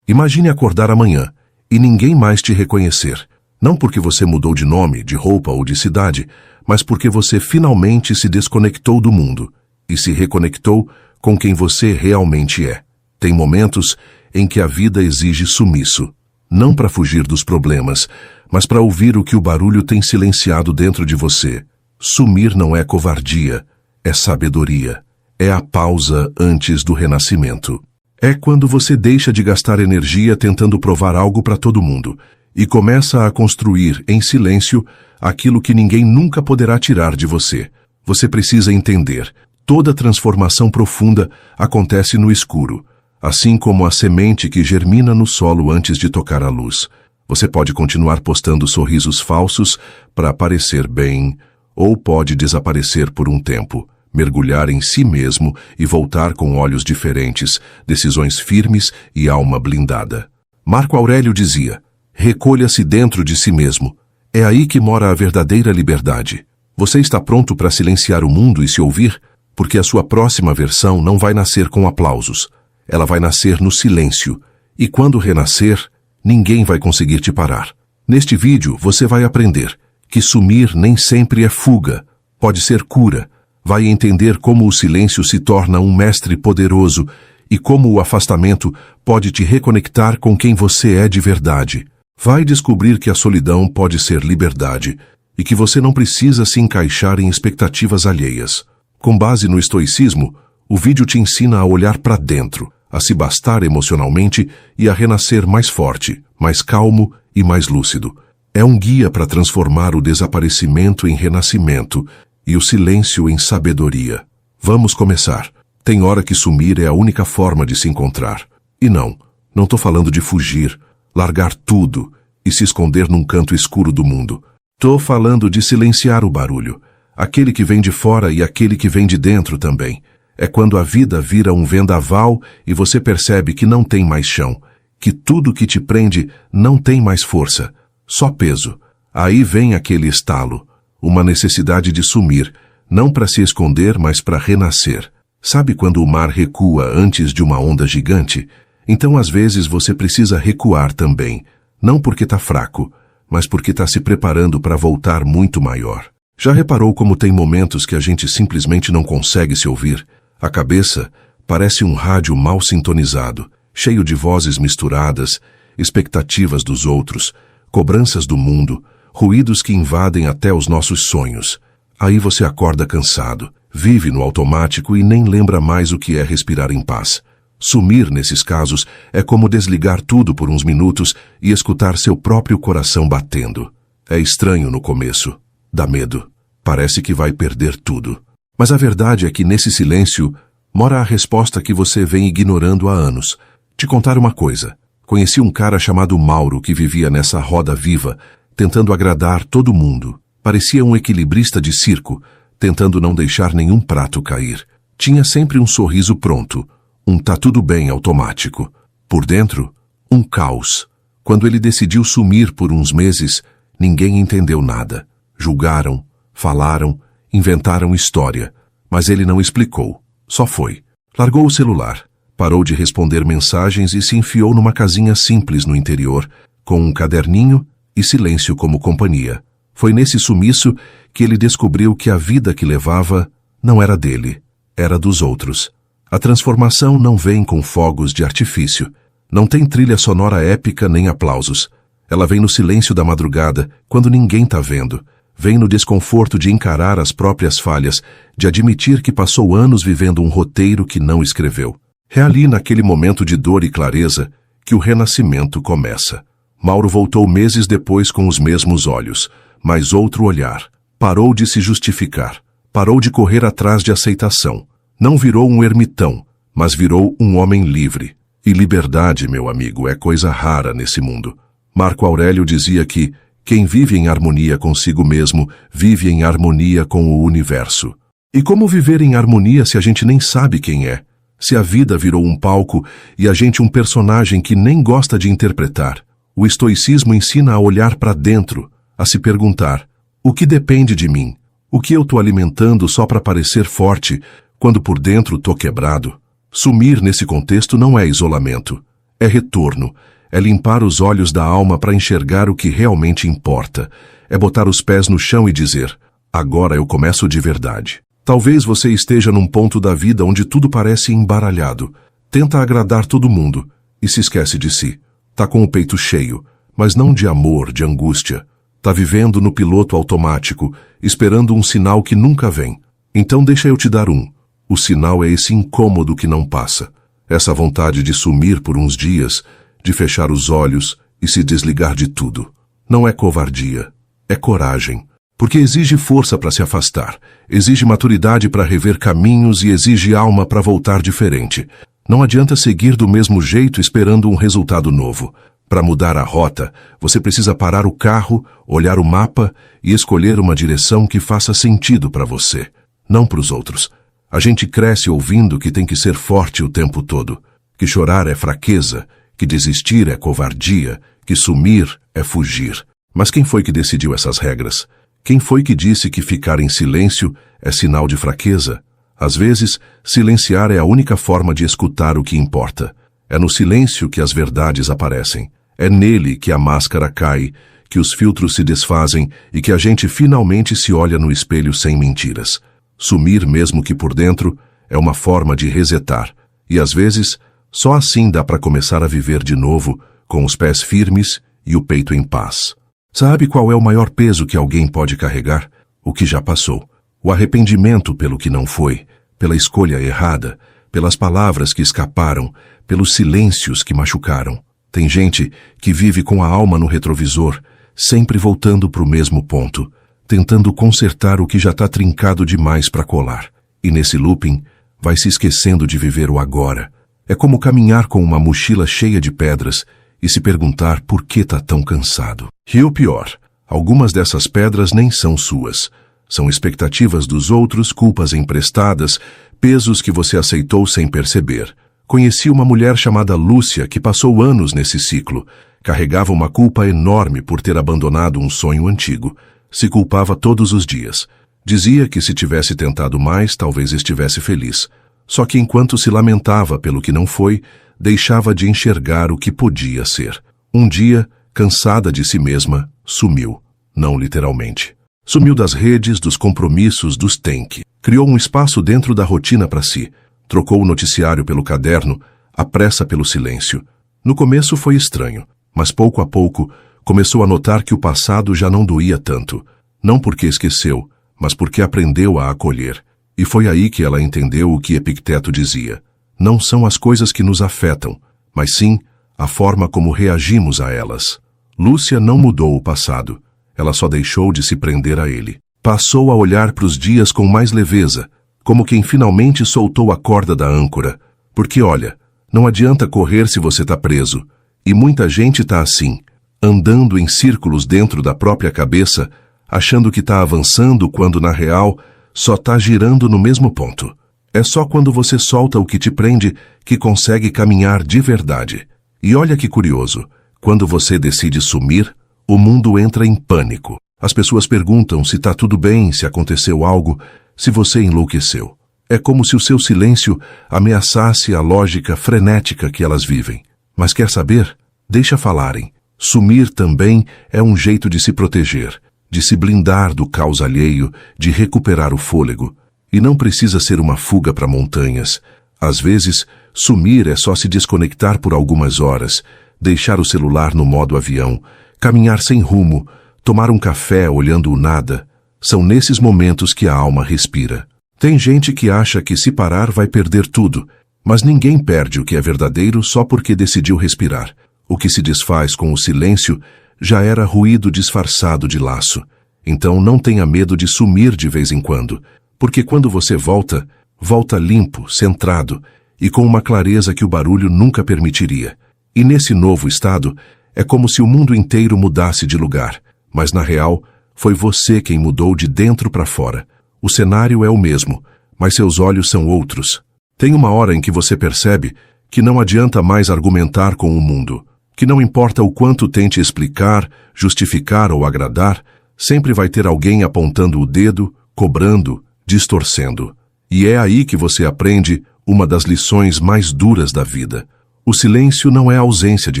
Imagine acordar amanhã e ninguém mais te reconhecer. Não porque você mudou de nome, de roupa ou de cidade, mas porque você finalmente se desconectou do mundo e se reconectou com quem você realmente é. Tem momentos em que a vida exige sumiço, não para fugir dos problemas, mas para ouvir o que o barulho tem silenciado dentro de você. Sumir não é covardia, é sabedoria. É a pausa antes do renascimento. É quando você deixa de gastar energia tentando provar algo para todo mundo e começa a construir, em silêncio, aquilo que ninguém nunca poderá tirar de você. Você precisa entender, toda transformação profunda acontece no escuro, assim como a semente que germina no solo antes de tocar a luz. Você pode continuar postando sorrisos falsos para parecer bem, ou pode desaparecer por um tempo, mergulhar em si mesmo e voltar com olhos diferentes, decisões firmes e alma blindada. Marco Aurélio dizia: recolha-se dentro de si mesmo. É aí que mora a verdadeira liberdade. Você está pronto para silenciar o mundo e se ouvir? Porque a sua próxima versão não vai nascer com aplausos. Ela vai nascer no silêncio. E quando renascer, ninguém vai conseguir te parar. Neste vídeo, você vai aprender que sumir nem sempre é fuga, pode ser cura. Vai entender como o silêncio se torna um mestre poderoso e como o afastamento pode te reconectar com quem você é de verdade. Vai descobrir que a solidão pode ser liberdade e que você não precisa se encaixar em expectativas alheias. Com base no estoicismo, o vídeo te ensina a olhar para dentro, a se bastar emocionalmente e a renascer mais forte, mais calmo e mais lúcido. É um guia para transformar o desaparecimento em renascimento e o silêncio em sabedoria. Vamos começar. Tem hora que sumir é a única forma de se encontrar. E não estou falando de fugir, largar tudo e se esconder num canto escuro do mundo. Estou falando de silenciar o barulho, aquele que vem de fora e aquele que vem de dentro também. É quando a vida vira um vendaval e você percebe que não tem mais chão, que tudo que te prende não tem mais força, só peso. Aí vem aquele estalo, uma necessidade de sumir, não para se esconder, mas para renascer. Sabe quando o mar recua antes de uma onda gigante? Então às vezes você precisa recuar também, não porque está fraco, mas porque está se preparando para voltar muito maior. Já reparou como tem momentos que a gente simplesmente não consegue se ouvir? A cabeça parece um rádio mal sintonizado, cheio de vozes misturadas, expectativas dos outros, cobranças do mundo, ruídos que invadem até os nossos sonhos. Aí você acorda cansado, vive no automático e nem lembra mais o que é respirar em paz. Sumir, nesses casos, é como desligar tudo por uns minutos e escutar seu próprio coração batendo. É estranho no começo, dá medo, parece que vai perder tudo. Mas a verdade é que nesse silêncio mora a resposta que você vem ignorando há anos. Te contar uma coisa. Conheci um cara chamado Mauro que vivia nessa roda viva, tentando agradar todo mundo. Parecia um equilibrista de circo, tentando não deixar nenhum prato cair. Tinha sempre um sorriso pronto, um tá tudo bem automático. Por dentro, um caos. Quando ele decidiu sumir por uns meses, ninguém entendeu nada. Julgaram, falaram, inventaram história, mas ele não explicou. Só foi. Largou o celular, parou de responder mensagens e se enfiou numa casinha simples no interior, com um caderninho e silêncio como companhia. Foi nesse sumiço que ele descobriu que a vida que levava não era dele, era dos outros. A transformação não vem com fogos de artifício. Não tem trilha sonora épica nem aplausos. Ela vem no silêncio da madrugada, quando ninguém tá vendo. Vem no desconforto de encarar as próprias falhas, de admitir que passou anos vivendo um roteiro que não escreveu. É ali, naquele momento de dor e clareza, que o renascimento começa. Mauro voltou meses depois com os mesmos olhos, mas outro olhar. Parou de se justificar. Parou de correr atrás de aceitação. Não virou um ermitão, mas virou um homem livre. E liberdade, meu amigo, é coisa rara nesse mundo. Marco Aurélio dizia que quem vive em harmonia consigo mesmo, vive em harmonia com o universo. E como viver em harmonia se a gente nem sabe quem é? Se a vida virou um palco e a gente um personagem que nem gosta de interpretar? O estoicismo ensina a olhar para dentro, a se perguntar: o que depende de mim? O que eu estou alimentando só para parecer forte, quando por dentro estou quebrado? Sumir nesse contexto não é isolamento, É retorno, é limpar os olhos da alma para enxergar o que realmente importa, é botar os pés no chão e dizer, agora eu começo de verdade. Talvez você esteja num ponto da vida onde tudo parece embaralhado, tenta agradar todo mundo e se esquece de si. Tá com o peito cheio, mas não de amor, de angústia. Tá vivendo no piloto automático, esperando um sinal que nunca vem. Então deixa eu te dar um. O sinal é esse incômodo que não passa. Essa vontade de sumir por uns dias, de fechar os olhos e se desligar de tudo. Não é covardia, é coragem. Porque exige força para se afastar, exige maturidade para rever caminhos e exige alma para voltar diferente. Não adianta seguir do mesmo jeito esperando um resultado novo. Para mudar a rota, você precisa parar o carro, olhar o mapa e escolher uma direção que faça sentido para você, não para os outros. A gente cresce ouvindo que tem que ser forte o tempo todo, que chorar é fraqueza, que desistir é covardia, que sumir é fugir. Mas quem foi que decidiu essas regras? Quem foi que disse que ficar em silêncio é sinal de fraqueza? Às vezes, silenciar é a única forma de escutar o que importa. É no silêncio que as verdades aparecem. É nele que a máscara cai, que os filtros se desfazem e que a gente finalmente se olha no espelho sem mentiras. Sumir, mesmo que por dentro, é uma forma de resetar. E às vezes, só assim dá para começar a viver de novo, com os pés firmes e o peito em paz. Sabe qual é o maior peso que alguém pode carregar? O que já passou. O arrependimento pelo que não foi, pela escolha errada, pelas palavras que escaparam, pelos silêncios que machucaram. Tem gente que vive com a alma no retrovisor, sempre voltando para o mesmo ponto, tentando consertar o que já está trincado demais para colar. E nesse looping, vai se esquecendo de viver o agora. É como caminhar com uma mochila cheia de pedras e se perguntar por que está tão cansado. E o pior, algumas dessas pedras nem são suas. São expectativas dos outros, culpas emprestadas, pesos que você aceitou sem perceber. Conheci uma mulher chamada Lúcia que passou anos nesse ciclo. Carregava uma culpa enorme por ter abandonado um sonho antigo. Se culpava todos os dias. Dizia que se tivesse tentado mais, talvez estivesse feliz. Só que enquanto se lamentava pelo que não foi, deixava de enxergar o que podia ser. Um dia, cansada de si mesma, sumiu. Não literalmente. Sumiu das redes, dos compromissos, dos tem que. Criou um espaço dentro da rotina para si. Trocou o noticiário pelo caderno, a pressa pelo silêncio. No começo foi estranho, mas pouco a pouco começou a notar que o passado já não doía tanto. Não porque esqueceu, mas porque aprendeu a acolher. E foi aí que ela entendeu o que Epicteto dizia. Não são as coisas que nos afetam, mas sim a forma como reagimos a elas. Lúcia não mudou o passado. Ela só deixou de se prender a ele. Passou a olhar para os dias com mais leveza, como quem finalmente soltou a corda da âncora. Porque olha, não adianta correr se você está preso. E muita gente está assim, andando em círculos dentro da própria cabeça, achando que está avançando quando, na real, só está girando no mesmo ponto. É só quando você solta o que te prende que consegue caminhar de verdade. E olha que curioso, quando você decide sumir, o mundo entra em pânico. As pessoas perguntam se está tudo bem, se aconteceu algo, se você enlouqueceu. É como se o seu silêncio ameaçasse a lógica frenética que elas vivem. Mas quer saber? Deixa falarem. Sumir também é um jeito de se proteger, de se blindar do caos alheio, de recuperar o fôlego. E não precisa ser uma fuga para montanhas. Às vezes, sumir é só se desconectar por algumas horas, deixar o celular no modo avião, caminhar sem rumo, tomar um café olhando o nada. São nesses momentos que a alma respira. Tem gente que acha que se parar vai perder tudo, mas ninguém perde o que é verdadeiro só porque decidiu respirar. O que se desfaz com o silêncio já era ruído disfarçado de laço. Então não tenha medo de sumir de vez em quando, porque quando você volta, volta limpo, centrado e com uma clareza que o barulho nunca permitiria. E nesse novo estado, é como se o mundo inteiro mudasse de lugar, mas na real, foi você quem mudou de dentro para fora. O cenário é o mesmo, mas seus olhos são outros. Tem uma hora em que você percebe que não adianta mais argumentar com o mundo, que não importa o quanto tente explicar, justificar ou agradar, sempre vai ter alguém apontando o dedo, cobrando, distorcendo. E é aí que você aprende uma das lições mais duras da vida. O silêncio não é a ausência de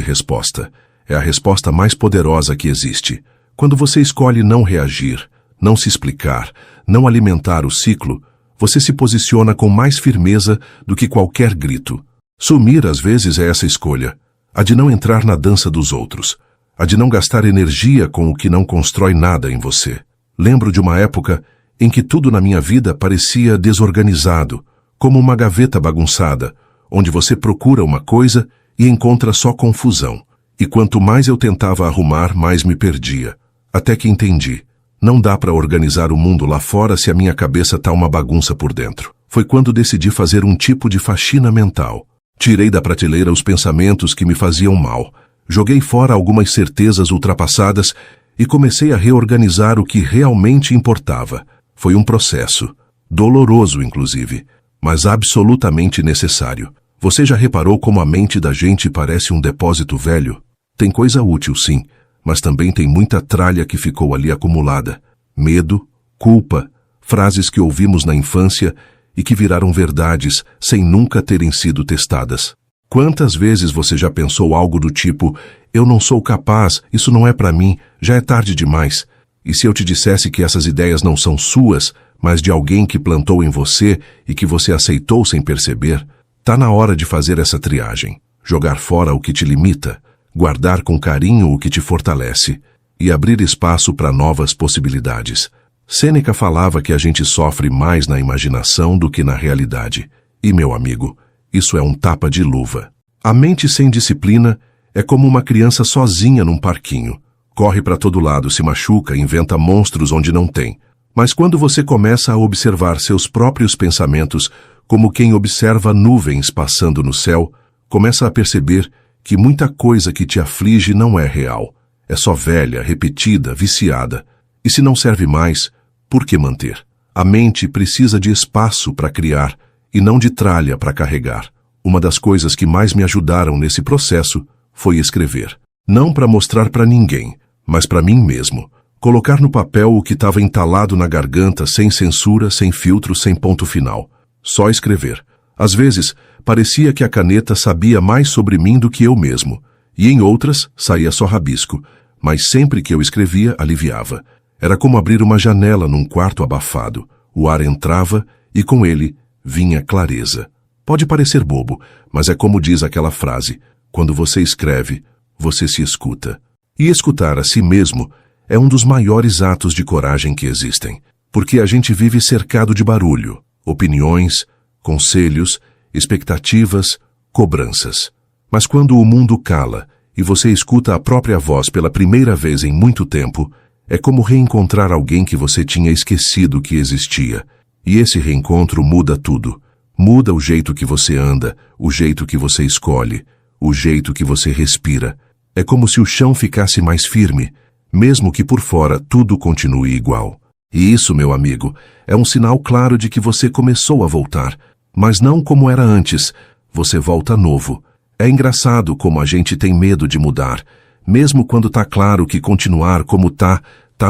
resposta. É a resposta mais poderosa que existe. Quando você escolhe não reagir, não se explicar, não alimentar o ciclo, você se posiciona com mais firmeza do que qualquer grito. Sumir, às vezes, é essa escolha. A de não entrar na dança dos outros. A de não gastar energia com o que não constrói nada em você. Lembro de uma época em que tudo na minha vida parecia desorganizado, como uma gaveta bagunçada, onde você procura uma coisa e encontra só confusão. E quanto mais eu tentava arrumar, mais me perdia. Até que entendi. Não dá para organizar o mundo lá fora se a minha cabeça tá uma bagunça por dentro. Foi quando decidi fazer um tipo de faxina mental. Tirei da prateleira os pensamentos que me faziam mal. Joguei fora algumas certezas ultrapassadas e comecei a reorganizar o que realmente importava. Foi um processo. Doloroso, inclusive, mas absolutamente necessário. Você já reparou como a mente da gente parece um depósito velho? Tem coisa útil, sim, mas também tem muita tralha que ficou ali acumulada. Medo, culpa, frases que ouvimos na infância e que viraram verdades sem nunca terem sido testadas. Quantas vezes você já pensou algo do tipo, eu não sou capaz, isso não é para mim, já é tarde demais? E se eu te dissesse que essas ideias não são suas, mas de alguém que plantou em você e que você aceitou sem perceber? Tá na hora de fazer essa triagem. Jogar fora o que te limita, guardar com carinho o que te fortalece e abrir espaço para novas possibilidades. Sêneca falava que a gente sofre mais na imaginação do que na realidade. E, meu amigo, isso é um tapa de luva. A mente sem disciplina é como uma criança sozinha num parquinho. Corre para todo lado, se machuca, inventa monstros onde não tem. Mas quando você começa a observar seus próprios pensamentos como quem observa nuvens passando no céu, começa a perceber que muita coisa que te aflige não é real. É só velha, repetida, viciada. E se não serve mais, por que manter? A mente precisa de espaço para criar e não de tralha para carregar. Uma das coisas que mais me ajudaram nesse processo foi escrever. Não para mostrar para ninguém, mas para mim mesmo. Colocar no papel o que estava entalado na garganta, sem censura, sem filtro, sem ponto final. Só escrever. Às vezes, parecia que a caneta sabia mais sobre mim do que eu mesmo. E em outras, saía só rabisco. Mas sempre que eu escrevia, aliviava. Era como abrir uma janela num quarto abafado. O ar entrava e com ele vinha clareza. Pode parecer bobo, mas é como diz aquela frase. Quando você escreve, você se escuta. E escutar a si mesmo é um dos maiores atos de coragem que existem. Porque a gente vive cercado de barulho, opiniões, conselhos, expectativas, cobranças. Mas quando o mundo cala e você escuta a própria voz pela primeira vez em muito tempo, é como reencontrar alguém que você tinha esquecido que existia. E esse reencontro muda tudo. Muda o jeito que você anda, o jeito que você escolhe, o jeito que você respira. É como se o chão ficasse mais firme, mesmo que por fora tudo continue igual. E isso, meu amigo, é um sinal claro de que você começou a voltar, mas não como era antes. Você volta novo. É engraçado como a gente tem medo de mudar, mesmo quando tá claro que continuar como tá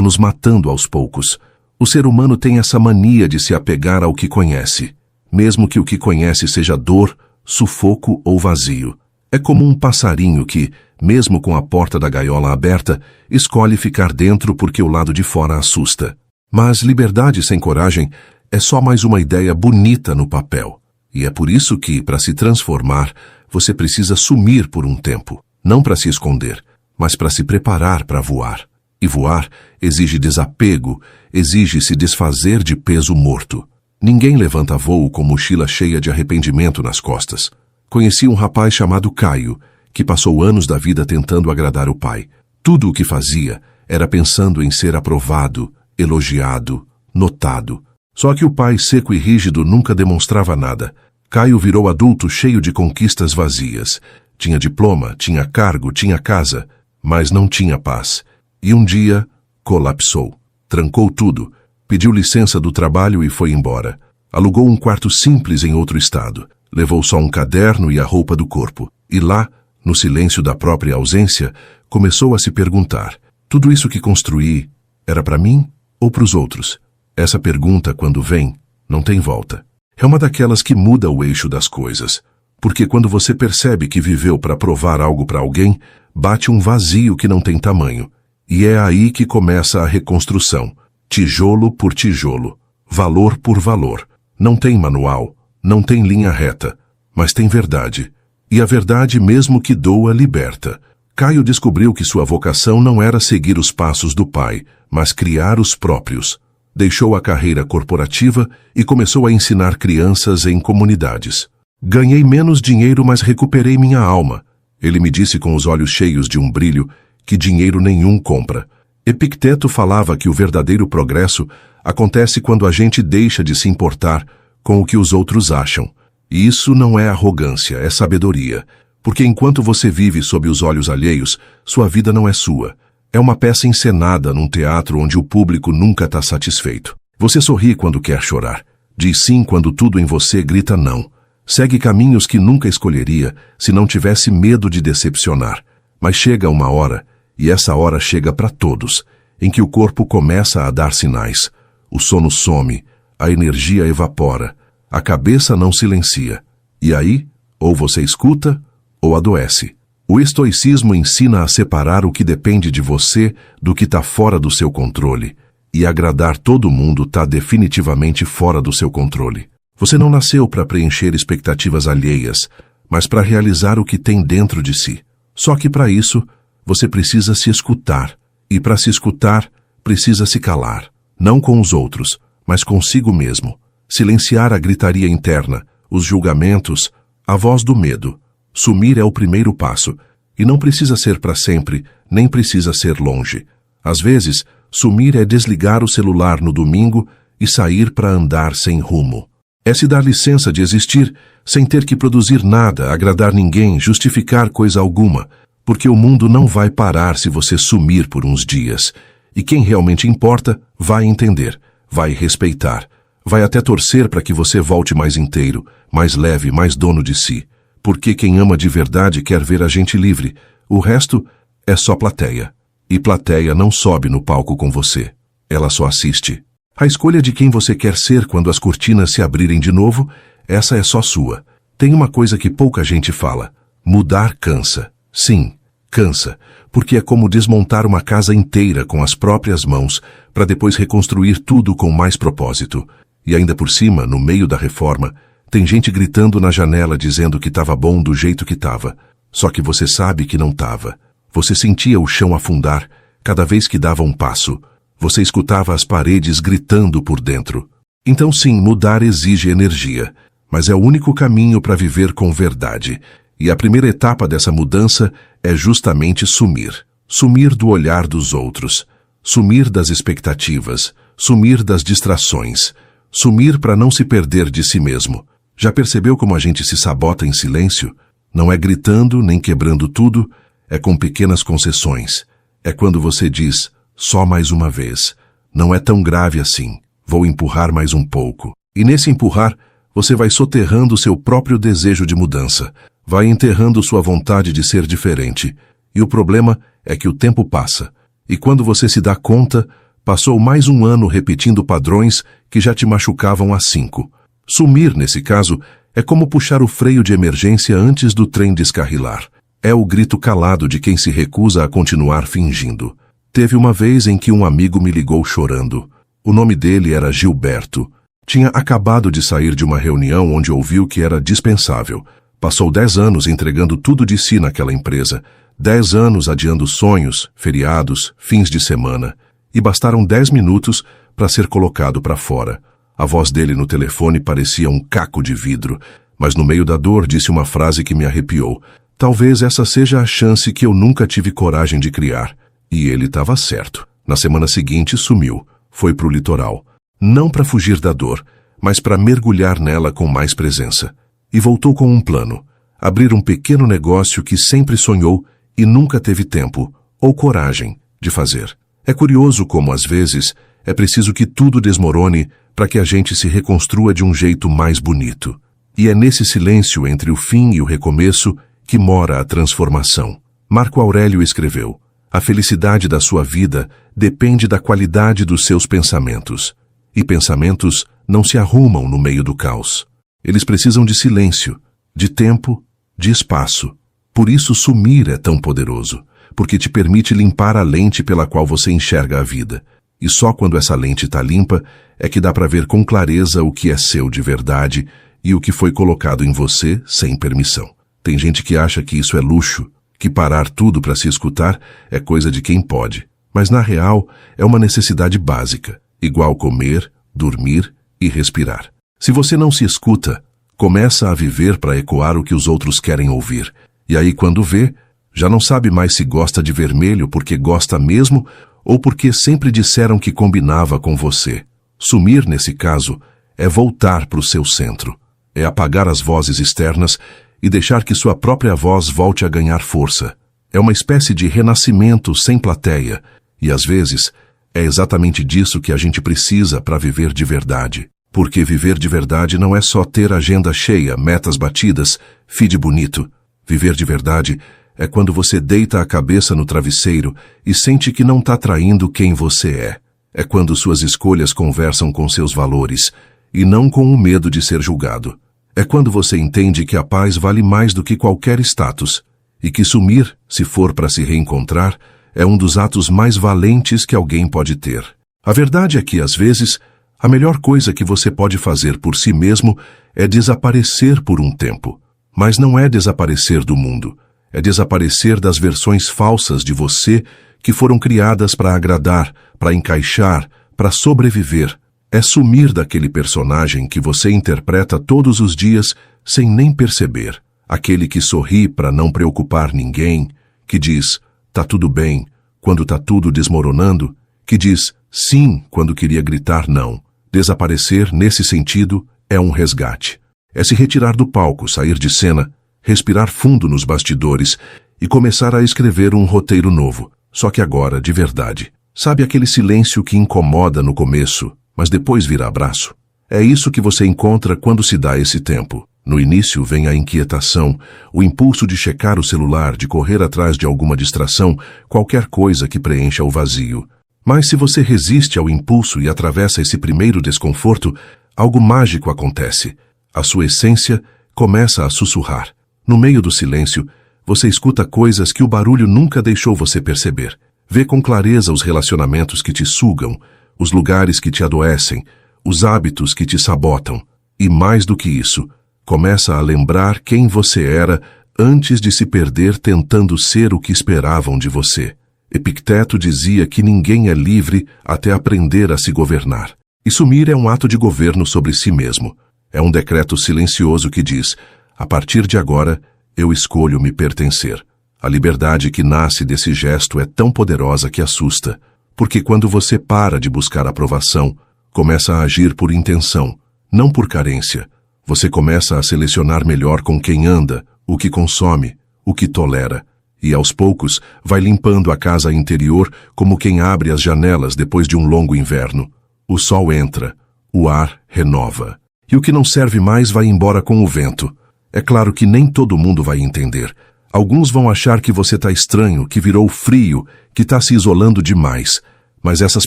nos matando aos poucos. O ser humano tem essa mania de se apegar ao que conhece, mesmo que o que conhece seja dor, sufoco ou vazio. É como um passarinho que, mesmo com a porta da gaiola aberta, escolhe ficar dentro porque o lado de fora assusta. Mas liberdade sem coragem é só mais uma ideia bonita no papel. E é por isso que, para se transformar, você precisa sumir por um tempo. Não para se esconder, mas para se preparar para voar. E voar exige desapego, exige se desfazer de peso morto. Ninguém levanta voo com mochila cheia de arrependimento nas costas. Conheci um rapaz chamado Caio, que passou anos da vida tentando agradar o pai. Tudo o que fazia era pensando em ser aprovado, elogiado, notado. Só que o pai seco e rígido nunca demonstrava nada. Caio virou adulto cheio de conquistas vazias. Tinha diploma, tinha cargo, tinha casa, mas não tinha paz. E um dia, colapsou. Trancou tudo, pediu licença do trabalho e foi embora. Alugou um quarto simples em outro estado. Levou só um caderno e a roupa do corpo. E lá, no silêncio da própria ausência, começou a se perguntar: tudo isso que construí era para mim ou para os outros? Essa pergunta, quando vem, não tem volta. É uma daquelas que muda o eixo das coisas. Porque quando você percebe que viveu para provar algo para alguém, bate um vazio que não tem tamanho. E é aí que começa a reconstrução. Tijolo por tijolo. Valor por valor. Não tem manual, não tem linha reta, mas tem verdade. E a verdade, mesmo que doa, liberta. Caio descobriu que sua vocação não era seguir os passos do pai, mas criar os próprios. Deixou a carreira corporativa e começou a ensinar crianças em comunidades. Ganhei menos dinheiro, mas recuperei minha alma. Ele me disse com os olhos cheios de um brilho que dinheiro nenhum compra. Epicteto falava que o verdadeiro progresso acontece quando a gente deixa de se importar com o que os outros acham. E isso não é arrogância, é sabedoria. Porque enquanto você vive sob os olhos alheios, sua vida não é sua. É uma peça encenada num teatro onde o público nunca está satisfeito. Você sorri quando quer chorar. Diz sim quando tudo em você grita não. Segue caminhos que nunca escolheria se não tivesse medo de decepcionar. Mas chega uma hora, e essa hora chega para todos, em que o corpo começa a dar sinais. O sono some, a energia evapora, a cabeça não silencia. E aí, ou você escuta, ou adoece. O estoicismo ensina a separar o que depende de você do que está fora do seu controle. E agradar todo mundo está definitivamente fora do seu controle. Você não nasceu para preencher expectativas alheias, mas para realizar o que tem dentro de si. Só que para isso, você precisa se escutar. E para se escutar, precisa se calar. Não com os outros, mas consigo mesmo. Silenciar a gritaria interna, os julgamentos, a voz do medo. Sumir é o primeiro passo, e não precisa ser para sempre, nem precisa ser longe. Às vezes, sumir é desligar o celular no domingo e sair para andar sem rumo. É se dar licença de existir sem ter que produzir nada, agradar ninguém, justificar coisa alguma, porque o mundo não vai parar se você sumir por uns dias. E quem realmente importa vai entender, vai respeitar, vai até torcer para que você volte mais inteiro, mais leve, mais dono de si. Porque quem ama de verdade quer ver a gente livre. O resto é só plateia. E plateia não sobe no palco com você. Ela só assiste. A escolha de quem você quer ser quando as cortinas se abrirem de novo, essa é só sua. Tem uma coisa que pouca gente fala. Mudar cansa. Sim, cansa. Porque é como desmontar uma casa inteira com as próprias mãos para depois reconstruir tudo com mais propósito. E ainda por cima, no meio da reforma, tem gente gritando na janela dizendo que estava bom do jeito que estava. Só que você sabe que não estava. Você sentia o chão afundar cada vez que dava um passo. Você escutava as paredes gritando por dentro. Então sim, mudar exige energia. Mas é o único caminho para viver com verdade. E a primeira etapa dessa mudança é justamente sumir. Sumir do olhar dos outros. Sumir das expectativas. Sumir das distrações. Sumir para não se perder de si mesmo. Já percebeu como a gente se sabota em silêncio? Não é gritando nem quebrando tudo, é com pequenas concessões. É quando você diz, só mais uma vez. Não é tão grave assim. Vou empurrar mais um pouco. E nesse empurrar, você vai soterrando seu próprio desejo de mudança. Vai enterrando sua vontade de ser diferente. E o problema é que o tempo passa. E quando você se dá conta, passou mais um ano repetindo padrões que já te machucavam há 5. Sumir, nesse caso, é como puxar o freio de emergência antes do trem descarrilar. É o grito calado de quem se recusa a continuar fingindo. Teve uma vez em que um amigo me ligou chorando. O nome dele era Gilberto. Tinha acabado de sair de uma reunião onde ouviu que era dispensável. Passou 10 anos entregando tudo de si naquela empresa. 10 anos adiando sonhos, feriados, fins de semana. E bastaram 10 minutos para ser colocado para fora. A voz dele no telefone parecia um caco de vidro, mas no meio da dor disse uma frase que me arrepiou. Talvez essa seja a chance que eu nunca tive coragem de criar. E ele estava certo. Na semana seguinte sumiu. Foi para o litoral. Não para fugir da dor, mas para mergulhar nela com mais presença. E voltou com um plano. Abrir um pequeno negócio que sempre sonhou e nunca teve tempo, ou coragem, de fazer. É curioso como, às vezes, é preciso que tudo desmorone para que a gente se reconstrua de um jeito mais bonito. E é nesse silêncio entre o fim e o recomeço que mora a transformação. Marco Aurélio escreveu: a felicidade da sua vida depende da qualidade dos seus pensamentos. E pensamentos não se arrumam no meio do caos. Eles precisam de silêncio, de tempo, de espaço. Por isso sumir é tão poderoso, porque te permite limpar a lente pela qual você enxerga a vida. E só quando essa lente está limpa é que dá para ver com clareza o que é seu de verdade e o que foi colocado em você sem permissão. Tem gente que acha que isso é luxo, que parar tudo para se escutar é coisa de quem pode. Mas na real é uma necessidade básica, igual comer, dormir e respirar. Se você não se escuta, começa a viver para ecoar o que os outros querem ouvir. E aí quando vê, já não sabe mais se gosta de vermelho porque gosta mesmo ou porque sempre disseram que combinava com você. Sumir, nesse caso, é voltar para o seu centro. É apagar as vozes externas e deixar que sua própria voz volte a ganhar força. É uma espécie de renascimento sem plateia. E às vezes, é exatamente disso que a gente precisa para viver de verdade. Porque viver de verdade não é só ter agenda cheia, metas batidas, feed bonito. Viver de verdade é quando você deita a cabeça no travesseiro e sente que não está traindo quem você é. É quando suas escolhas conversam com seus valores e não com o medo de ser julgado. É quando você entende que a paz vale mais do que qualquer status e que sumir, se for para se reencontrar, é um dos atos mais valentes que alguém pode ter. A verdade é que, às vezes, a melhor coisa que você pode fazer por si mesmo é desaparecer por um tempo. Mas não é desaparecer do mundo. É desaparecer das versões falsas de você que foram criadas para agradar, para encaixar, para sobreviver. É sumir daquele personagem que você interpreta todos os dias sem nem perceber. Aquele que sorri para não preocupar ninguém, que diz, tá tudo bem, quando tá tudo desmoronando, que diz sim quando queria gritar não. Desaparecer, nesse sentido, é um resgate. É se retirar do palco, sair de cena, respirar fundo nos bastidores e começar a escrever um roteiro novo, só que agora, de verdade. Sabe aquele silêncio que incomoda no começo, mas depois vira abraço? É isso que você encontra quando se dá esse tempo. No início vem a inquietação, o impulso de checar o celular, de correr atrás de alguma distração, qualquer coisa que preencha o vazio. Mas se você resiste ao impulso e atravessa esse primeiro desconforto, algo mágico acontece. A sua essência começa a sussurrar. No meio do silêncio, você escuta coisas que o barulho nunca deixou você perceber. Vê com clareza os relacionamentos que te sugam, os lugares que te adoecem, os hábitos que te sabotam. E mais do que isso, começa a lembrar quem você era antes de se perder tentando ser o que esperavam de você. Epicteto dizia que ninguém é livre até aprender a se governar. E sumir é um ato de governo sobre si mesmo. É um decreto silencioso que diz, a partir de agora, eu escolho me pertencer. A liberdade que nasce desse gesto é tão poderosa que assusta, porque quando você para de buscar aprovação, começa a agir por intenção, não por carência. Você começa a selecionar melhor com quem anda, o que consome, o que tolera. E aos poucos vai limpando a casa interior como quem abre as janelas depois de um longo inverno. O sol entra, o ar renova. E o que não serve mais vai embora com o vento. É claro que nem todo mundo vai entender. Alguns vão achar que você está estranho, que virou frio, que está se isolando demais. Mas essas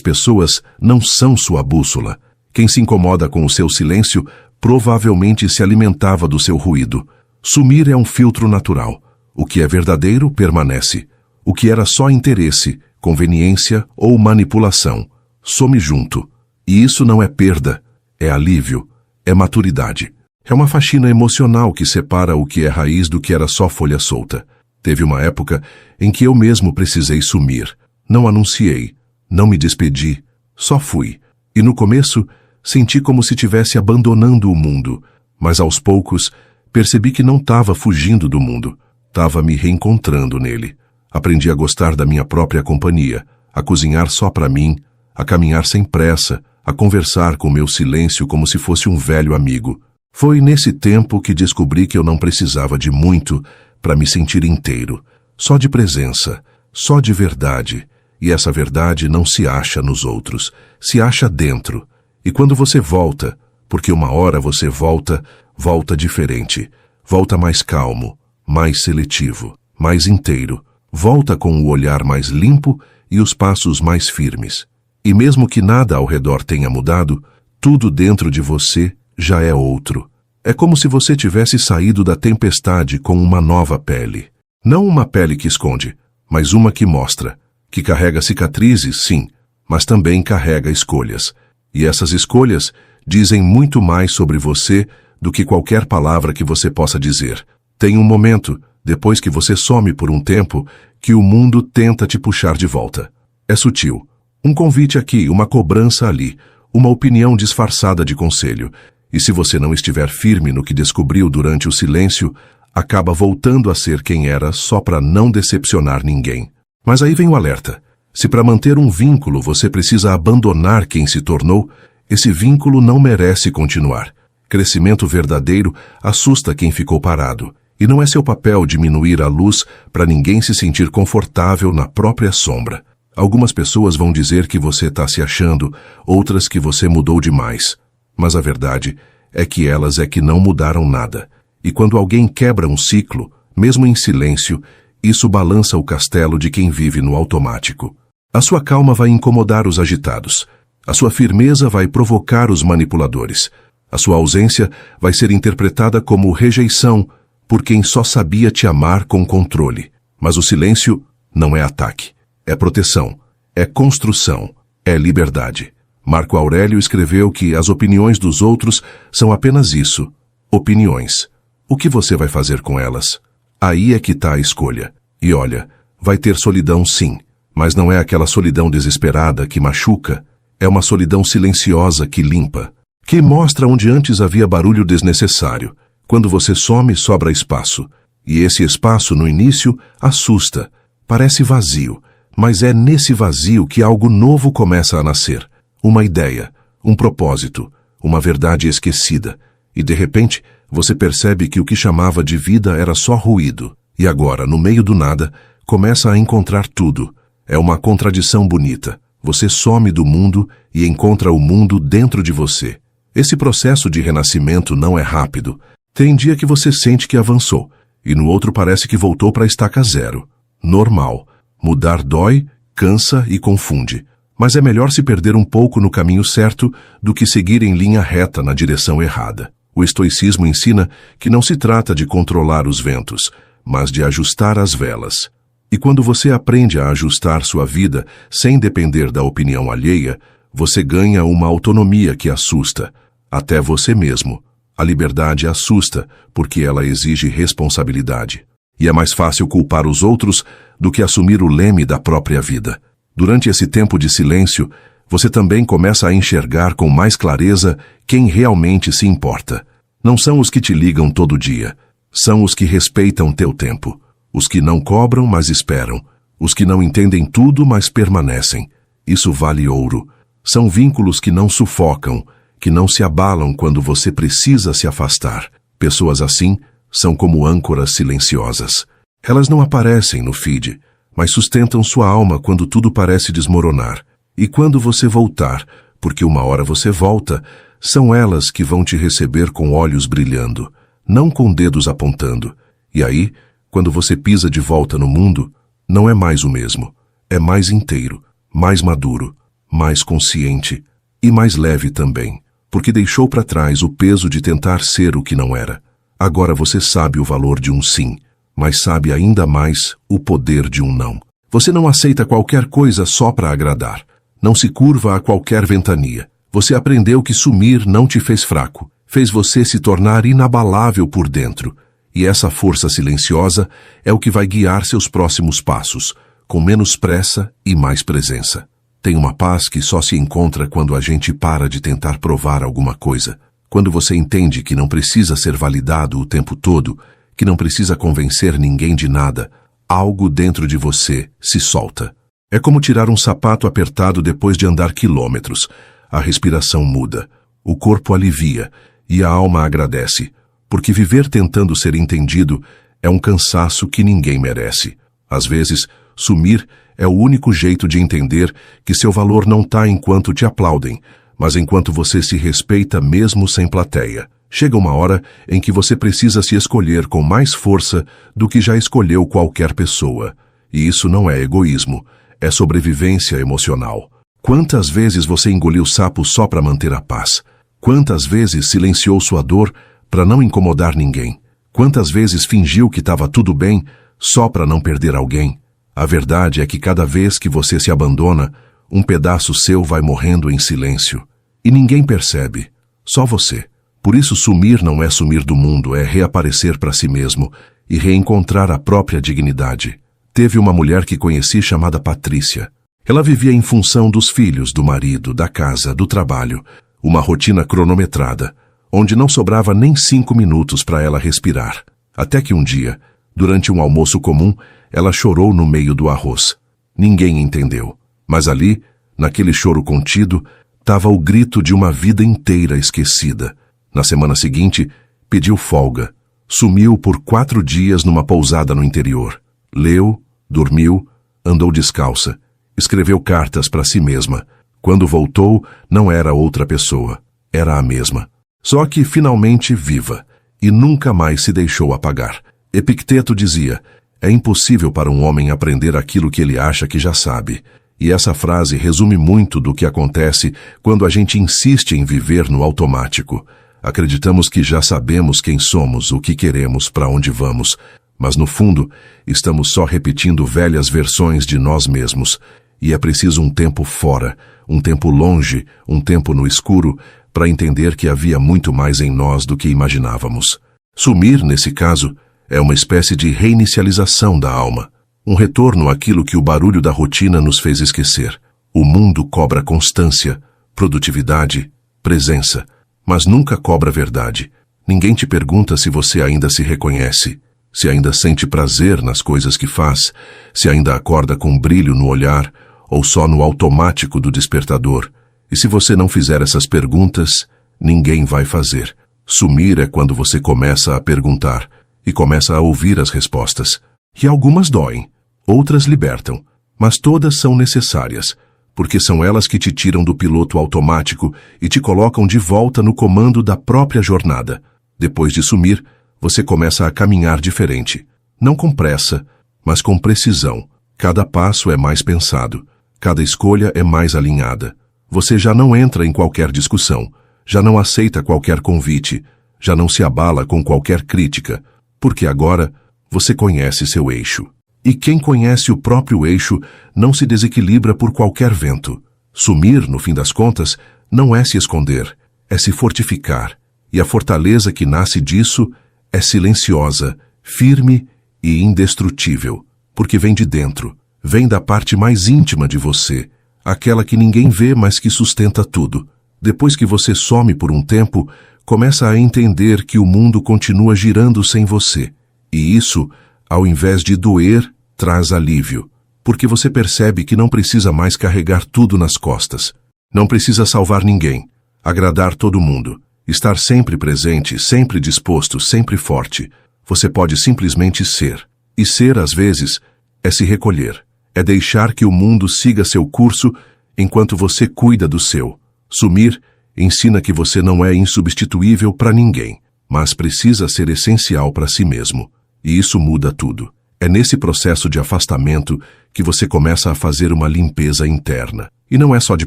pessoas não são sua bússola. Quem se incomoda com o seu silêncio provavelmente se alimentava do seu ruído. Sumir é um filtro natural. O que é verdadeiro permanece. O que era só interesse, conveniência ou manipulação, some junto. E isso não é perda, é alívio, é maturidade. É uma faxina emocional que separa o que é raiz do que era só folha solta. Teve uma época em que eu mesmo precisei sumir. Não anunciei, não me despedi, só fui. E no começo, senti como se estivesse abandonando o mundo. Mas aos poucos, percebi que não estava fugindo do mundo. Estava me reencontrando nele. Aprendi a gostar da minha própria companhia, a cozinhar só para mim, a caminhar sem pressa, a conversar com meu silêncio como se fosse um velho amigo. Foi nesse tempo que descobri que eu não precisava de muito para me sentir inteiro. Só de presença, só de verdade. E essa verdade não se acha nos outros, se acha dentro. E quando você volta, porque uma hora você volta, volta diferente. Volta mais calmo, mais seletivo, mais inteiro. Volta com o olhar mais limpo e os passos mais firmes. E mesmo que nada ao redor tenha mudado, tudo dentro de você já é outro. É como se você tivesse saído da tempestade com uma nova pele. Não uma pele que esconde, mas uma que mostra, que carrega cicatrizes, sim, mas também carrega escolhas. E essas escolhas dizem muito mais sobre você do que qualquer palavra que você possa dizer. Tem um momento, depois que você some por um tempo, que o mundo tenta te puxar de volta. É sutil. Um convite aqui, uma cobrança ali, uma opinião disfarçada de conselho. E se você não estiver firme no que descobriu durante o silêncio, acaba voltando a ser quem era só para não decepcionar ninguém. Mas aí vem o alerta. Se para manter um vínculo você precisa abandonar quem se tornou, esse vínculo não merece continuar. Crescimento verdadeiro assusta quem ficou parado. E não é seu papel diminuir a luz para ninguém se sentir confortável na própria sombra. Algumas pessoas vão dizer que você está se achando, outras que você mudou demais. Mas a verdade é que elas é que não mudaram nada. E quando alguém quebra um ciclo, mesmo em silêncio, isso balança o castelo de quem vive no automático. A sua calma vai incomodar os agitados. A sua firmeza vai provocar os manipuladores. A sua ausência vai ser interpretada como rejeição por quem só sabia te amar com controle. Mas o silêncio não é ataque. É proteção. É construção. É liberdade. Marco Aurélio escreveu que as opiniões dos outros são apenas isso. Opiniões. O que você vai fazer com elas? Aí é que está a escolha. E olha, vai ter solidão sim, mas não é aquela solidão desesperada que machuca, é uma solidão silenciosa que limpa, que mostra onde antes havia barulho desnecessário. Quando você some, sobra espaço. E esse espaço, no início, assusta, parece vazio, mas é nesse vazio que algo novo começa a nascer. Uma ideia, um propósito, uma verdade esquecida. E de repente, você percebe que o que chamava de vida era só ruído. E agora, no meio do nada, começa a encontrar tudo. É uma contradição bonita. Você some do mundo e encontra o mundo dentro de você. Esse processo de renascimento não é rápido. Tem dia que você sente que avançou, e no outro parece que voltou para a estaca zero. Normal. Mudar dói, cansa e confunde. Mas é melhor se perder um pouco no caminho certo do que seguir em linha reta na direção errada. O estoicismo ensina que não se trata de controlar os ventos, mas de ajustar as velas. E quando você aprende a ajustar sua vida sem depender da opinião alheia, você ganha uma autonomia que assusta, até você mesmo. A liberdade assusta, porque ela exige responsabilidade. E é mais fácil culpar os outros do que assumir o leme da própria vida. Durante esse tempo de silêncio, você também começa a enxergar com mais clareza quem realmente se importa. Não são os que te ligam todo dia. São os que respeitam teu tempo. Os que não cobram, mas esperam. Os que não entendem tudo, mas permanecem. Isso vale ouro. São vínculos que não sufocam, que não se abalam quando você precisa se afastar. Pessoas assim são como âncoras silenciosas. Elas não aparecem no feed, mas sustentam sua alma quando tudo parece desmoronar. E quando você voltar, porque uma hora você volta, são elas que vão te receber com olhos brilhando, não com dedos apontando. E aí, quando você pisa de volta no mundo, não é mais o mesmo. É mais inteiro, mais maduro, mais consciente e mais leve também, porque deixou para trás o peso de tentar ser o que não era. Agora você sabe o valor de um sim, mas sabe ainda mais o poder de um não. Você não aceita qualquer coisa só para agradar. Não se curva a qualquer ventania. Você aprendeu que sumir não te fez fraco. Fez você se tornar inabalável por dentro. E essa força silenciosa é o que vai guiar seus próximos passos, com menos pressa e mais presença. Tem uma paz que só se encontra quando a gente para de tentar provar alguma coisa. Quando você entende que não precisa ser validado o tempo todo, que não precisa convencer ninguém de nada, algo dentro de você se solta. É como tirar um sapato apertado depois de andar quilômetros. A respiração muda, o corpo alivia e a alma agradece, porque viver tentando ser entendido é um cansaço que ninguém merece. Às vezes, sumir é o único jeito de entender que seu valor não está enquanto te aplaudem, mas enquanto você se respeita mesmo sem plateia. Chega uma hora em que você precisa se escolher com mais força do que já escolheu qualquer pessoa. E isso não é egoísmo, é sobrevivência emocional. Quantas vezes você engoliu sapo só para manter a paz? Quantas vezes silenciou sua dor para não incomodar ninguém? Quantas vezes fingiu que estava tudo bem só para não perder alguém? A verdade é que cada vez que você se abandona, um pedaço seu vai morrendo em silêncio. E ninguém percebe, só você. Por isso sumir não é sumir do mundo, é reaparecer para si mesmo e reencontrar a própria dignidade. Teve uma mulher que conheci chamada Patrícia. Ela vivia em função dos filhos, do marido, da casa, do trabalho, uma rotina cronometrada, onde não sobrava nem 5 minutos para ela respirar. Até que um dia, durante um almoço comum, ela chorou no meio do arroz. Ninguém entendeu, mas ali, naquele choro contido, estava o grito de uma vida inteira esquecida. Na semana seguinte, pediu folga. Sumiu por 4 dias numa pousada no interior. Leu, dormiu, andou descalça. Escreveu cartas para si mesma. Quando voltou, não era outra pessoa. Era a mesma. Só que finalmente viva. E nunca mais se deixou apagar. Epicteto dizia: é impossível para um homem aprender aquilo que ele acha que já sabe. E essa frase resume muito do que acontece quando a gente insiste em viver no automático. Acreditamos que já sabemos quem somos, o que queremos, para onde vamos, mas no fundo estamos só repetindo velhas versões de nós mesmos. E é preciso um tempo fora, um tempo longe, um tempo no escuro, para entender que havia muito mais em nós do que imaginávamos. Sumir, nesse caso, é uma espécie de reinicialização da alma, um retorno àquilo que o barulho da rotina nos fez esquecer. O mundo cobra constância, produtividade, presença, mas nunca cobra verdade. Ninguém te pergunta se você ainda se reconhece, se ainda sente prazer nas coisas que faz, se ainda acorda com brilho no olhar ou só no automático do despertador. E se você não fizer essas perguntas, ninguém vai fazer. Sumir é quando você começa a perguntar e começa a ouvir as respostas. E algumas doem, outras libertam, mas todas são necessárias, porque são elas que te tiram do piloto automático e te colocam de volta no comando da própria jornada. Depois de sumir, você começa a caminhar diferente. Não com pressa, mas com precisão. Cada passo é mais pensado, cada escolha é mais alinhada. Você já não entra em qualquer discussão, já não aceita qualquer convite, já não se abala com qualquer crítica, porque agora você conhece seu eixo. E quem conhece o próprio eixo não se desequilibra por qualquer vento. Sumir, no fim das contas, não é se esconder, é se fortificar. E a fortaleza que nasce disso é silenciosa, firme e indestrutível, porque vem de dentro, vem da parte mais íntima de você, aquela que ninguém vê, mas que sustenta tudo. Depois que você some por um tempo, começa a entender que o mundo continua girando sem você. E isso, ao invés de doer, traz alívio, porque você percebe que não precisa mais carregar tudo nas costas. Não precisa salvar ninguém, agradar todo mundo, estar sempre presente, sempre disposto, sempre forte. Você pode simplesmente ser. E ser, às vezes, é se recolher, é deixar que o mundo siga seu curso enquanto você cuida do seu. Sumir ensina que você não é insubstituível para ninguém, mas precisa ser essencial para si mesmo. E isso muda tudo. É nesse processo de afastamento que você começa a fazer uma limpeza interna. E não é só de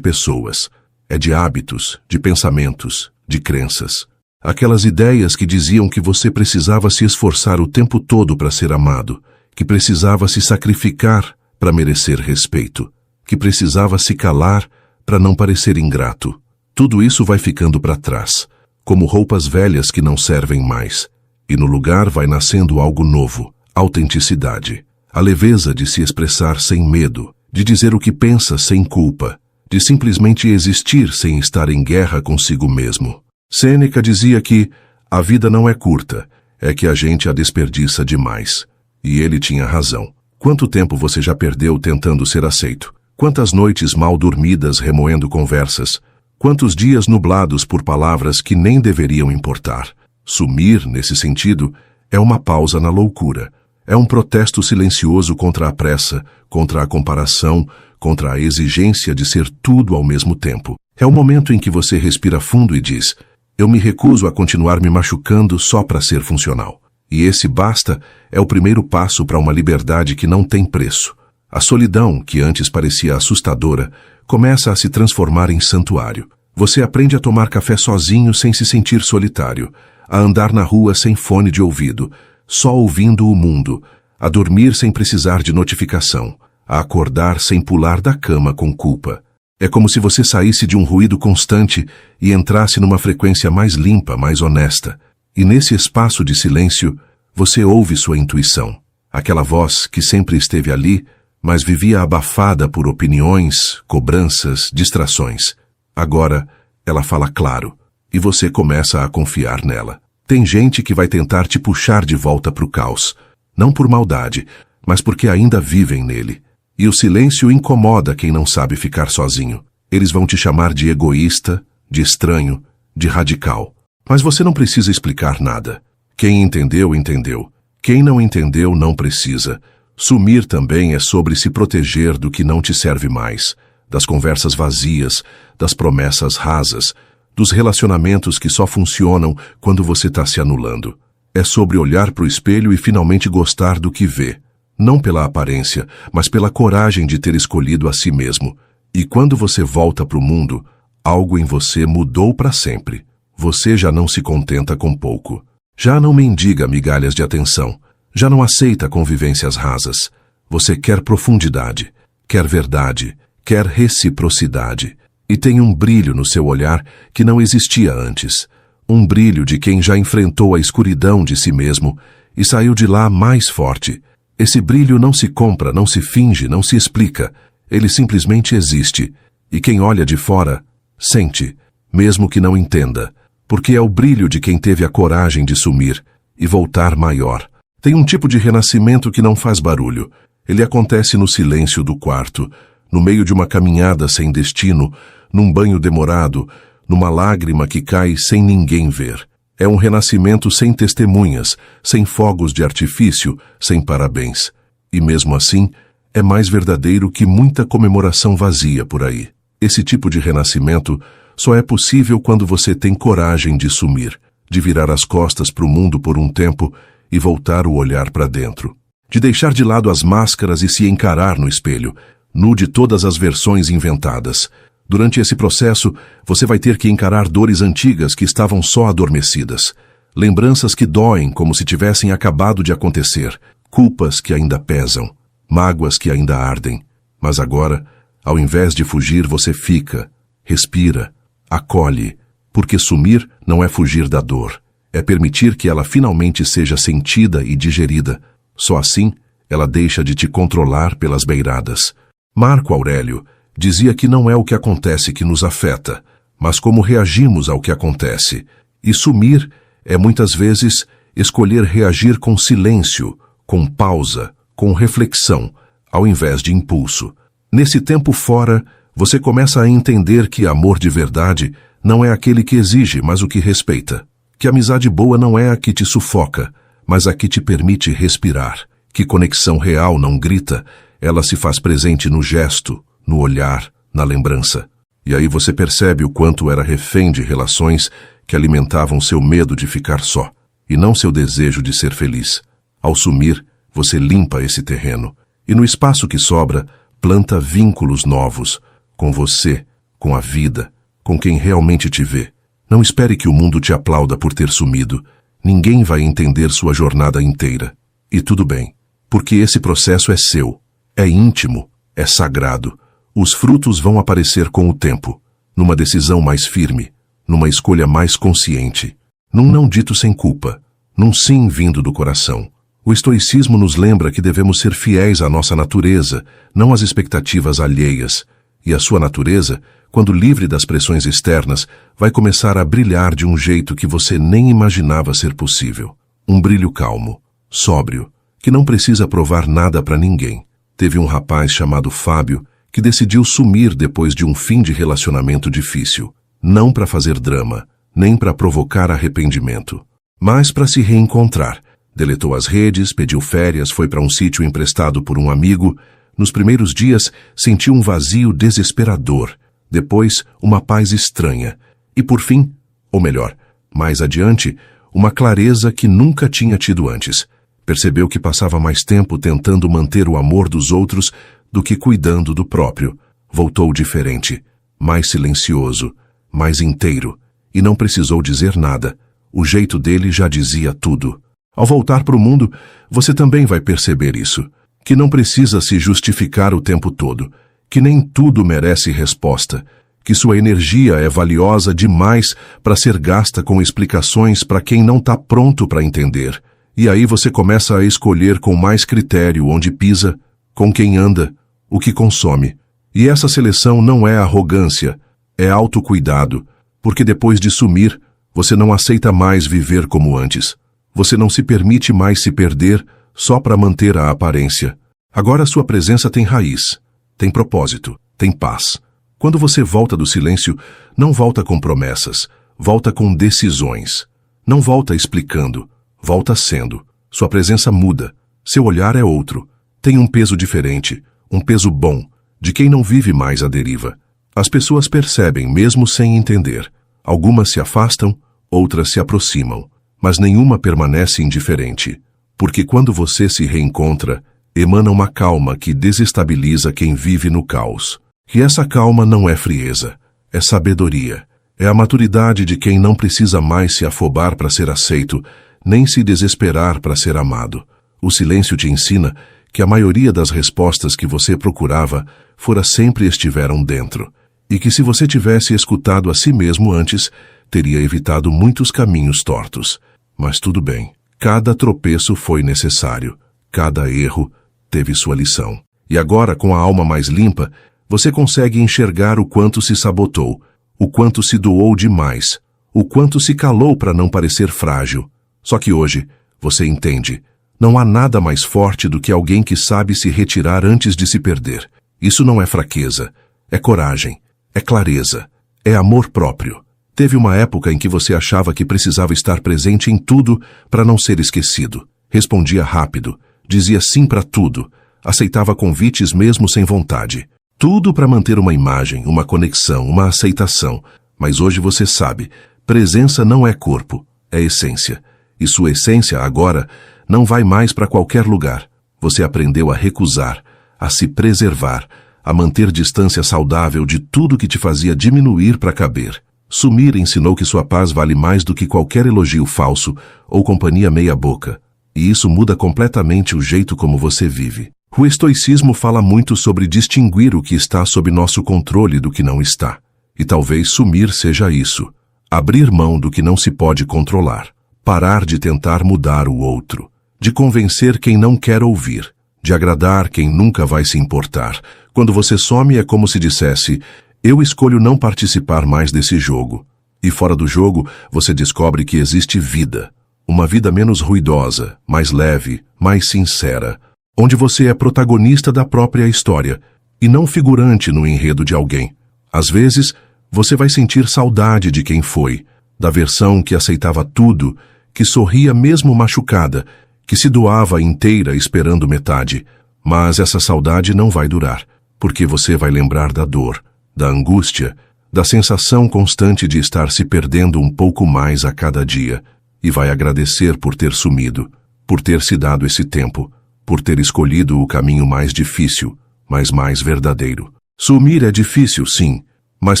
pessoas, é de hábitos, de pensamentos, de crenças. Aquelas ideias que diziam que você precisava se esforçar o tempo todo para ser amado, que precisava se sacrificar para merecer respeito, que precisava se calar para não parecer ingrato. Tudo isso vai ficando para trás, como roupas velhas que não servem mais. E no lugar vai nascendo algo novo, autenticidade, a leveza de se expressar sem medo, de dizer o que pensa sem culpa, de simplesmente existir sem estar em guerra consigo mesmo. Sêneca dizia que a vida não é curta, é que a gente a desperdiça demais. E ele tinha razão. Quanto tempo você já perdeu tentando ser aceito? Quantas noites mal dormidas remoendo conversas? Quantos dias nublados por palavras que nem deveriam importar? Sumir, nesse sentido, é uma pausa na loucura. É um protesto silencioso contra a pressa, contra a comparação, contra a exigência de ser tudo ao mesmo tempo. É o momento em que você respira fundo e diz: eu me recuso a continuar me machucando só para ser funcional. E esse basta é o primeiro passo para uma liberdade que não tem preço. A solidão, que antes parecia assustadora, começa a se transformar em santuário. Você aprende a tomar café sozinho sem se sentir solitário, a andar na rua sem fone de ouvido, só ouvindo o mundo, a dormir sem precisar de notificação, a acordar sem pular da cama com culpa. É como se você saísse de um ruído constante e entrasse numa frequência mais limpa, mais honesta. E nesse espaço de silêncio, você ouve sua intuição. Aquela voz que sempre esteve ali, mas vivia abafada por opiniões, cobranças, distrações. Agora, ela fala claro, e você começa a confiar nela. Tem gente que vai tentar te puxar de volta para o caos, não por maldade, mas porque ainda vivem nele. E o silêncio incomoda quem não sabe ficar sozinho. Eles vão te chamar de egoísta, de estranho, de radical. Mas você não precisa explicar nada. Quem entendeu, entendeu. Quem não entendeu, não precisa. Sumir também é sobre se proteger do que não te serve mais, das conversas vazias, das promessas rasas, dos relacionamentos que só funcionam quando você está se anulando. É sobre olhar para o espelho e finalmente gostar do que vê. Não pela aparência, mas pela coragem de ter escolhido a si mesmo. E quando você volta para o mundo, algo em você mudou para sempre. Você já não se contenta com pouco. Já não mendiga migalhas de atenção. Já não aceita convivências rasas. Você quer profundidade, quer verdade, quer reciprocidade. E tem um brilho no seu olhar que não existia antes. Um brilho de quem já enfrentou a escuridão de si mesmo e saiu de lá mais forte. Esse brilho não se compra, não se finge, não se explica. Ele simplesmente existe. E quem olha de fora, sente, mesmo que não entenda. Porque é o brilho de quem teve a coragem de sumir e voltar maior. Tem um tipo de renascimento que não faz barulho. Ele acontece no silêncio do quarto, no meio de uma caminhada sem destino, num banho demorado, numa lágrima que cai sem ninguém ver. É um renascimento sem testemunhas, sem fogos de artifício, sem parabéns. E mesmo assim, é mais verdadeiro que muita comemoração vazia por aí. Esse tipo de renascimento só é possível quando você tem coragem de sumir, de virar as costas para o mundo por um tempo e voltar o olhar para dentro. De deixar de lado as máscaras e se encarar no espelho, nu de todas as versões inventadas. Durante esse processo, você vai ter que encarar dores antigas que estavam só adormecidas, lembranças que doem como se tivessem acabado de acontecer, culpas que ainda pesam, mágoas que ainda ardem. Mas agora, ao invés de fugir, você fica, respira, acolhe, porque sumir não é fugir da dor, é permitir que ela finalmente seja sentida e digerida. Só assim, ela deixa de te controlar pelas beiradas. Marco Aurélio dizia que não é o que acontece que nos afeta, mas como reagimos ao que acontece. E sumir é muitas vezes escolher reagir com silêncio, com pausa, com reflexão, ao invés de impulso. Nesse tempo fora, você começa a entender que amor de verdade não é aquele que exige, mas o que respeita. Que amizade boa não é a que te sufoca, mas a que te permite respirar. Que conexão real não grita, ela se faz presente no gesto, no olhar, na lembrança. E aí você percebe o quanto era refém de relações que alimentavam seu medo de ficar só, e não seu desejo de ser feliz. Ao sumir, você limpa esse terreno, e no espaço que sobra, planta vínculos novos, com você, com a vida, com quem realmente te vê. Não espere que o mundo te aplauda por ter sumido. Ninguém vai entender sua jornada inteira. E tudo bem, porque esse processo é seu, é íntimo, é sagrado. Os frutos vão aparecer com o tempo, numa decisão mais firme, numa escolha mais consciente, num não dito sem culpa, num sim vindo do coração. O estoicismo nos lembra que devemos ser fiéis à nossa natureza, não às expectativas alheias. E a sua natureza, quando livre das pressões externas, vai começar a brilhar de um jeito que você nem imaginava ser possível. Um brilho calmo, sóbrio, que não precisa provar nada para ninguém. Teve um rapaz chamado Fábio que decidiu sumir depois de um fim de relacionamento difícil, não para fazer drama, nem para provocar arrependimento, mas para se reencontrar. Deletou as redes, pediu férias, foi para um sítio emprestado por um amigo. Nos primeiros dias, sentiu um vazio desesperador, depois uma paz estranha, e por fim, ou melhor, mais adiante, uma clareza que nunca tinha tido antes. Percebeu que passava mais tempo tentando manter o amor dos outros do que cuidando do próprio. Voltou diferente, mais silencioso, mais inteiro, e não precisou dizer nada. O jeito dele já dizia tudo. Ao voltar para o mundo, você também vai perceber isso. Que não precisa se justificar o tempo todo. Que nem tudo merece resposta. Que sua energia é valiosa demais para ser gasta com explicações para quem não está pronto para entender. E aí você começa a escolher com mais critério onde pisa, com quem anda, o que consome. E essa seleção não é arrogância, é autocuidado, porque depois de sumir, você não aceita mais viver como antes. Você não se permite mais se perder só para manter a aparência. Agora sua presença tem raiz, tem propósito, tem paz. Quando você volta do silêncio, não volta com promessas, volta com decisões. Não volta explicando, volta sendo. Sua presença muda, seu olhar é outro. Tem um peso diferente, um peso bom, de quem não vive mais à deriva. As pessoas percebem mesmo sem entender. Algumas se afastam, outras se aproximam, mas nenhuma permanece indiferente. Porque quando você se reencontra, emana uma calma que desestabiliza quem vive no caos. E essa calma não é frieza, é sabedoria. É a maturidade de quem não precisa mais se afobar para ser aceito, nem se desesperar para ser amado. O silêncio te ensina que a maioria das respostas que você procurava fora sempre estiveram dentro, e que se você tivesse escutado a si mesmo antes, teria evitado muitos caminhos tortos. Mas tudo bem, cada tropeço foi necessário, cada erro teve sua lição. E agora, com a alma mais limpa, você consegue enxergar o quanto se sabotou, o quanto se doou demais, o quanto se calou para não parecer frágil. Só que hoje, você entende, não há nada mais forte do que alguém que sabe se retirar antes de se perder. Isso não é fraqueza, é coragem, é clareza, é amor próprio. Teve uma época em que você achava que precisava estar presente em tudo para não ser esquecido. Respondia rápido, dizia sim para tudo, aceitava convites mesmo sem vontade. Tudo para manter uma imagem, uma conexão, uma aceitação. Mas hoje você sabe, presença não é corpo, é essência. E sua essência, agora, não vai mais para qualquer lugar. Você aprendeu a recusar, a se preservar, a manter distância saudável de tudo que te fazia diminuir para caber. Sumir ensinou que sua paz vale mais do que qualquer elogio falso ou companhia meia-boca. E isso muda completamente o jeito como você vive. O estoicismo fala muito sobre distinguir o que está sob nosso controle do que não está. E talvez sumir seja isso. Abrir mão do que não se pode controlar. Parar de tentar mudar o outro. De convencer quem não quer ouvir. De agradar quem nunca vai se importar. Quando você some é como se dissesse: eu escolho não participar mais desse jogo. E fora do jogo, você descobre que existe vida. Uma vida menos ruidosa, mais leve, mais sincera. Onde você é protagonista da própria história e não figurante no enredo de alguém. Às vezes, você vai sentir saudade de quem foi, da versão que aceitava tudo, que sorria mesmo machucada, que se doava inteira esperando metade. Mas essa saudade não vai durar, porque você vai lembrar da dor, da angústia, da sensação constante de estar se perdendo um pouco mais a cada dia, e vai agradecer por ter sumido, por ter se dado esse tempo, por ter escolhido o caminho mais difícil, mas mais verdadeiro. Sumir é difícil, sim, mas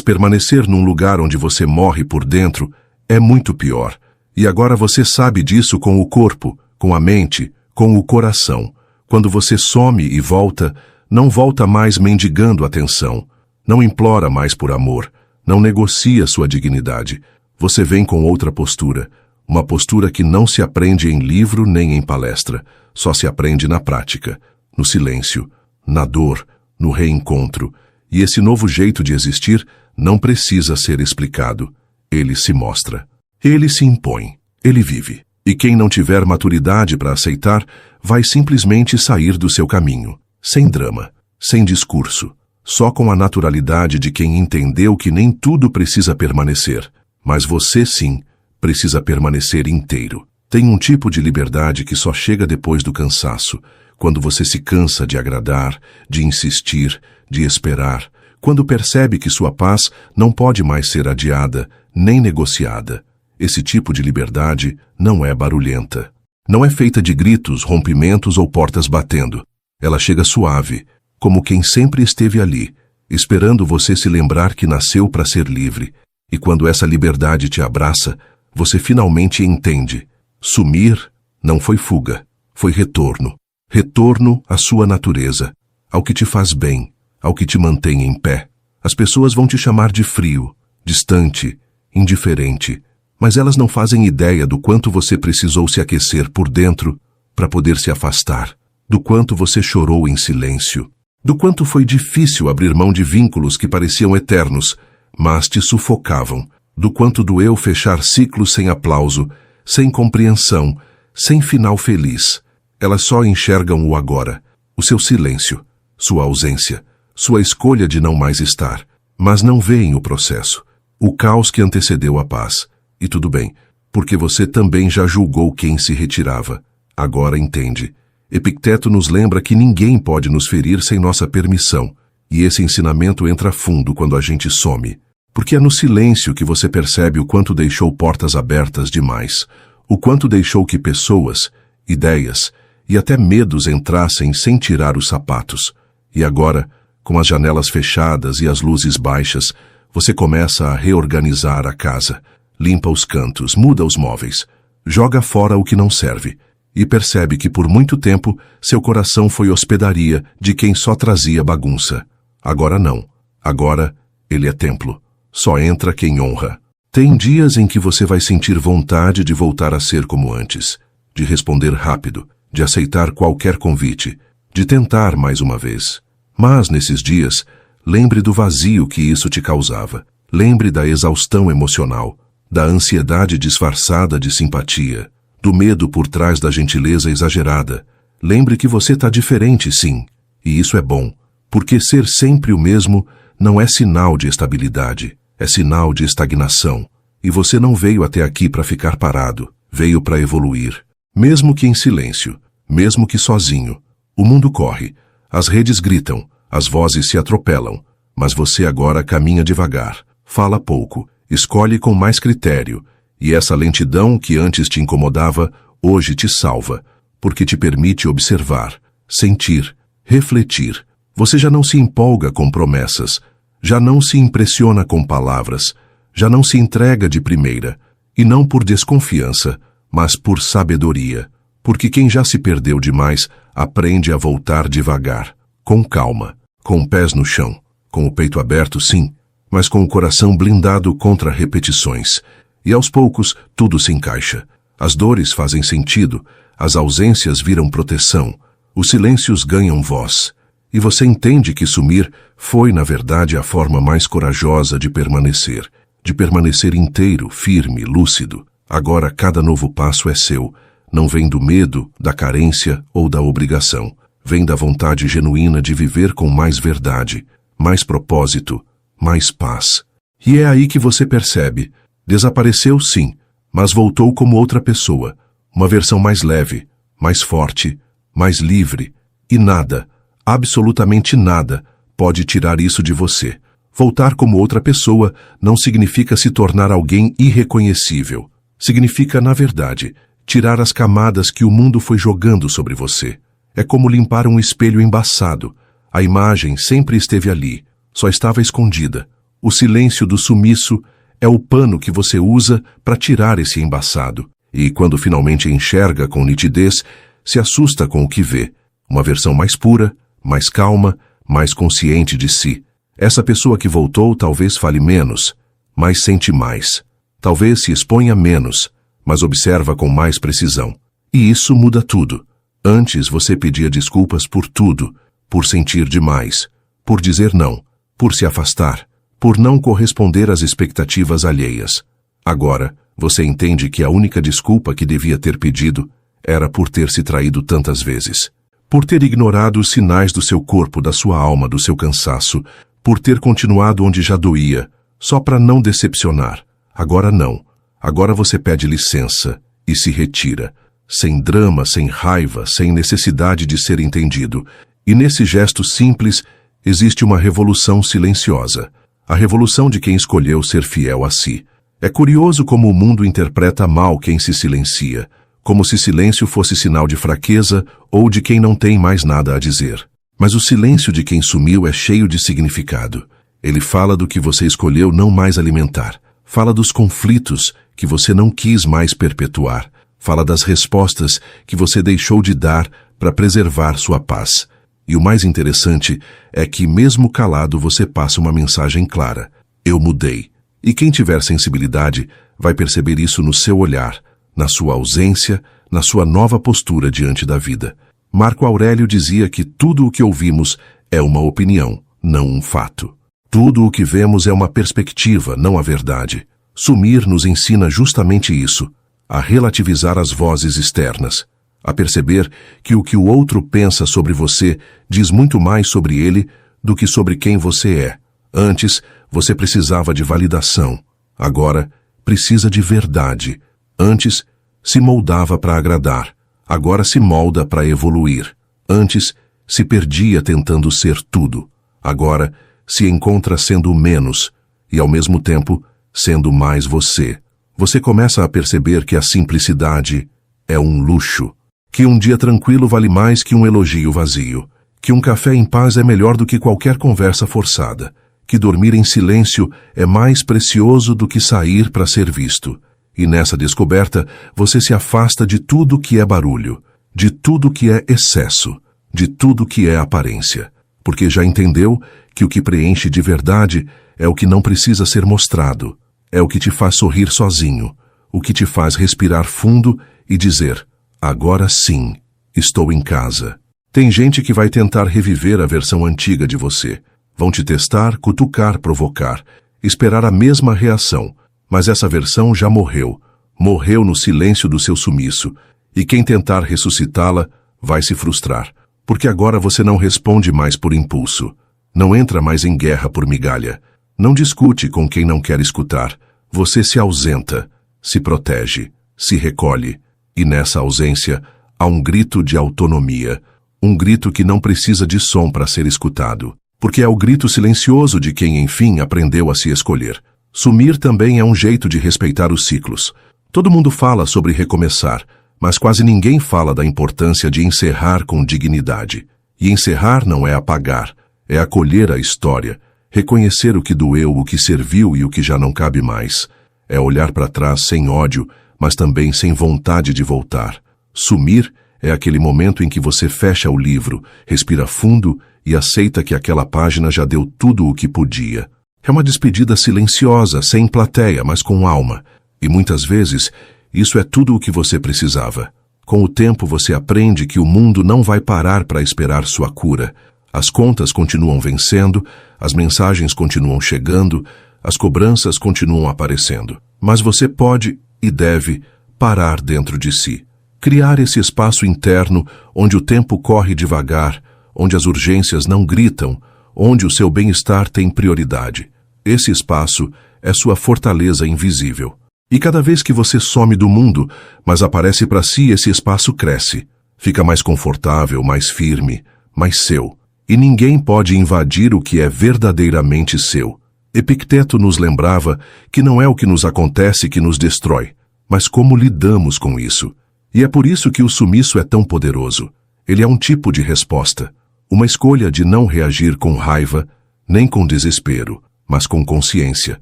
permanecer num lugar onde você morre por dentro é muito pior. E agora você sabe disso com o corpo, com a mente, com o coração. Quando você some e volta, não volta mais mendigando atenção, não implora mais por amor, não negocia sua dignidade. Você vem com outra postura, uma postura que não se aprende em livro nem em palestra. Só se aprende na prática, no silêncio, na dor, no reencontro. E esse novo jeito de existir não precisa ser explicado. Ele se mostra. Ele se impõe. Ele vive. E quem não tiver maturidade para aceitar, vai simplesmente sair do seu caminho. Sem drama, sem discurso. Só com a naturalidade de quem entendeu que nem tudo precisa permanecer. Mas você, sim, precisa permanecer inteiro. Tem um tipo de liberdade que só chega depois do cansaço, quando você se cansa de agradar, de insistir, de esperar, quando percebe que sua paz não pode mais ser adiada, nem negociada. Esse tipo de liberdade não é barulhenta. Não é feita de gritos, rompimentos ou portas batendo. Ela chega suave, como quem sempre esteve ali, esperando você se lembrar que nasceu para ser livre. E quando essa liberdade te abraça, você finalmente entende. Sumir não foi fuga, foi retorno. Retorno à sua natureza, ao que te faz bem, ao que te mantém em pé. As pessoas vão te chamar de frio, distante, indiferente, mas elas não fazem ideia do quanto você precisou se aquecer por dentro para poder se afastar, do quanto você chorou em silêncio, do quanto foi difícil abrir mão de vínculos que pareciam eternos, mas te sufocavam, do quanto doeu fechar ciclos sem aplauso, sem compreensão, sem final feliz. Elas só enxergam o agora, o seu silêncio, sua ausência, sua escolha de não mais estar, mas não veem o processo, o caos que antecedeu a paz. E tudo bem, porque você também já julgou quem se retirava. Agora entende. Epicteto nos lembra que ninguém pode nos ferir sem nossa permissão, e esse ensinamento entra fundo quando a gente some. Porque é no silêncio que você percebe o quanto deixou portas abertas demais, o quanto deixou que pessoas, ideias e até medos entrassem sem tirar os sapatos. E agora, com as janelas fechadas e as luzes baixas, você começa a reorganizar a casa. Limpa os cantos, muda os móveis, joga fora o que não serve e percebe que por muito tempo seu coração foi hospedaria de quem só trazia bagunça. Agora não. Agora ele é templo. Só entra quem honra. Tem dias em que você vai sentir vontade de voltar a ser como antes, de responder rápido, de aceitar qualquer convite, de tentar mais uma vez. Mas nesses dias, lembre do vazio que isso te causava. Lembre da exaustão emocional, da ansiedade disfarçada de simpatia, do medo por trás da gentileza exagerada. Lembre que você está diferente, sim, e isso é bom, porque ser sempre o mesmo não é sinal de estabilidade, é sinal de estagnação, e você não veio até aqui para ficar parado, veio para evoluir. Mesmo que em silêncio, mesmo que sozinho, o mundo corre, as redes gritam, as vozes se atropelam, mas você agora caminha devagar, fala pouco, escolhe com mais critério, e essa lentidão que antes te incomodava, hoje te salva, porque te permite observar, sentir, refletir. Você já não se empolga com promessas, já não se impressiona com palavras, já não se entrega de primeira, e não por desconfiança, mas por sabedoria, porque quem já se perdeu demais aprende a voltar devagar, com calma, com pés no chão, com o peito aberto, sim, mas com o coração blindado contra repetições. E aos poucos tudo se encaixa. As dores fazem sentido, as ausências viram proteção, os silêncios ganham voz. E você entende que sumir foi, na verdade, a forma mais corajosa de permanecer inteiro, firme, lúcido. Agora cada novo passo é seu. Não vem do medo, da carência ou da obrigação. Vem da vontade genuína de viver com mais verdade, mais propósito, mais paz. E é aí que você percebe. Desapareceu, sim, mas voltou como outra pessoa. Uma versão mais leve, mais forte, mais livre. E nada, absolutamente nada, pode tirar isso de você. Voltar como outra pessoa não significa se tornar alguém irreconhecível. Significa, na verdade, tirar as camadas que o mundo foi jogando sobre você. É como limpar um espelho embaçado. A imagem sempre esteve ali, só estava escondida. O silêncio do sumiço é o pano que você usa para tirar esse embaçado. E quando finalmente enxerga com nitidez, se assusta com o que vê. Uma versão mais pura, mais calma, mais consciente de si. Essa pessoa que voltou talvez fale menos, mas sente mais. Talvez se exponha menos, mas observa com mais precisão. E isso muda tudo. Antes você pedia desculpas por tudo, por sentir demais, por dizer não, por se afastar, por não corresponder às expectativas alheias. Agora, você entende que a única desculpa que devia ter pedido era por ter se traído tantas vezes. Por ter ignorado os sinais do seu corpo, da sua alma, do seu cansaço, por ter continuado onde já doía, só para não decepcionar. Agora não. Agora você pede licença e se retira, sem drama, sem raiva, sem necessidade de ser entendido. E nesse gesto simples existe uma revolução silenciosa, a revolução de quem escolheu ser fiel a si. É curioso como o mundo interpreta mal quem se silencia, como se silêncio fosse sinal de fraqueza ou de quem não tem mais nada a dizer. Mas o silêncio de quem sumiu é cheio de significado. Ele fala do que você escolheu não mais alimentar, fala dos conflitos que você não quis mais perpetuar. Fala das respostas que você deixou de dar para preservar sua paz. E o mais interessante é que, mesmo calado, você passa uma mensagem clara. Eu mudei. E quem tiver sensibilidade vai perceber isso no seu olhar, na sua ausência, na sua nova postura diante da vida. Marco Aurélio dizia que tudo o que ouvimos é uma opinião, não um fato. Tudo o que vemos é uma perspectiva, não a verdade. Sumir nos ensina justamente isso, a relativizar as vozes externas, a perceber que o outro pensa sobre você diz muito mais sobre ele do que sobre quem você é. Antes, você precisava de validação. Agora, precisa de verdade. Antes, se moldava para agradar. Agora se molda para evoluir. Antes, se perdia tentando ser tudo. Agora, se encontra sendo menos e, ao mesmo tempo, sendo mais você. Você começa a perceber que a simplicidade é um luxo, que um dia tranquilo vale mais que um elogio vazio, que um café em paz é melhor do que qualquer conversa forçada, que dormir em silêncio é mais precioso do que sair para ser visto. E nessa descoberta, você se afasta de tudo que é barulho, de tudo que é excesso, de tudo que é aparência, porque já entendeu que o que preenche de verdade é o que não precisa ser mostrado, é o que te faz sorrir sozinho, o que te faz respirar fundo e dizer, agora sim, estou em casa. Tem gente que vai tentar reviver a versão antiga de você. Vão te testar, cutucar, provocar, esperar a mesma reação. Mas essa versão já morreu. Morreu no silêncio do seu sumiço. E quem tentar ressuscitá-la vai se frustrar. Porque agora você não responde mais por impulso. Não entra mais em guerra por migalha. Não discute com quem não quer escutar. Você se ausenta, se protege, se recolhe. E nessa ausência há um grito de autonomia. Um grito que não precisa de som para ser escutado. Porque é o grito silencioso de quem, enfim, aprendeu a se escolher. Sumir também é um jeito de respeitar os ciclos. Todo mundo fala sobre recomeçar, mas quase ninguém fala da importância de encerrar com dignidade. E encerrar não é apagar, é acolher a história, reconhecer o que doeu, o que serviu e o que já não cabe mais. É olhar para trás sem ódio, mas também sem vontade de voltar. Sumir é aquele momento em que você fecha o livro, respira fundo e aceita que aquela página já deu tudo o que podia. É uma despedida silenciosa, sem plateia, mas com alma. E muitas vezes, isso é tudo o que você precisava. Com o tempo você aprende que o mundo não vai parar para esperar sua cura. As contas continuam vencendo, as mensagens continuam chegando, as cobranças continuam aparecendo. Mas você pode e deve parar dentro de si. Criar esse espaço interno onde o tempo corre devagar, onde as urgências não gritam, onde o seu bem-estar tem prioridade. Esse espaço é sua fortaleza invisível. E cada vez que você some do mundo, mas aparece para si, esse espaço cresce. Fica mais confortável, mais firme, mais seu. E ninguém pode invadir o que é verdadeiramente seu. Epicteto nos lembrava que não é o que nos acontece que nos destrói, mas como lidamos com isso. E é por isso que o sumiço é tão poderoso. Ele é um tipo de resposta. Uma escolha de não reagir com raiva, nem com desespero, mas com consciência.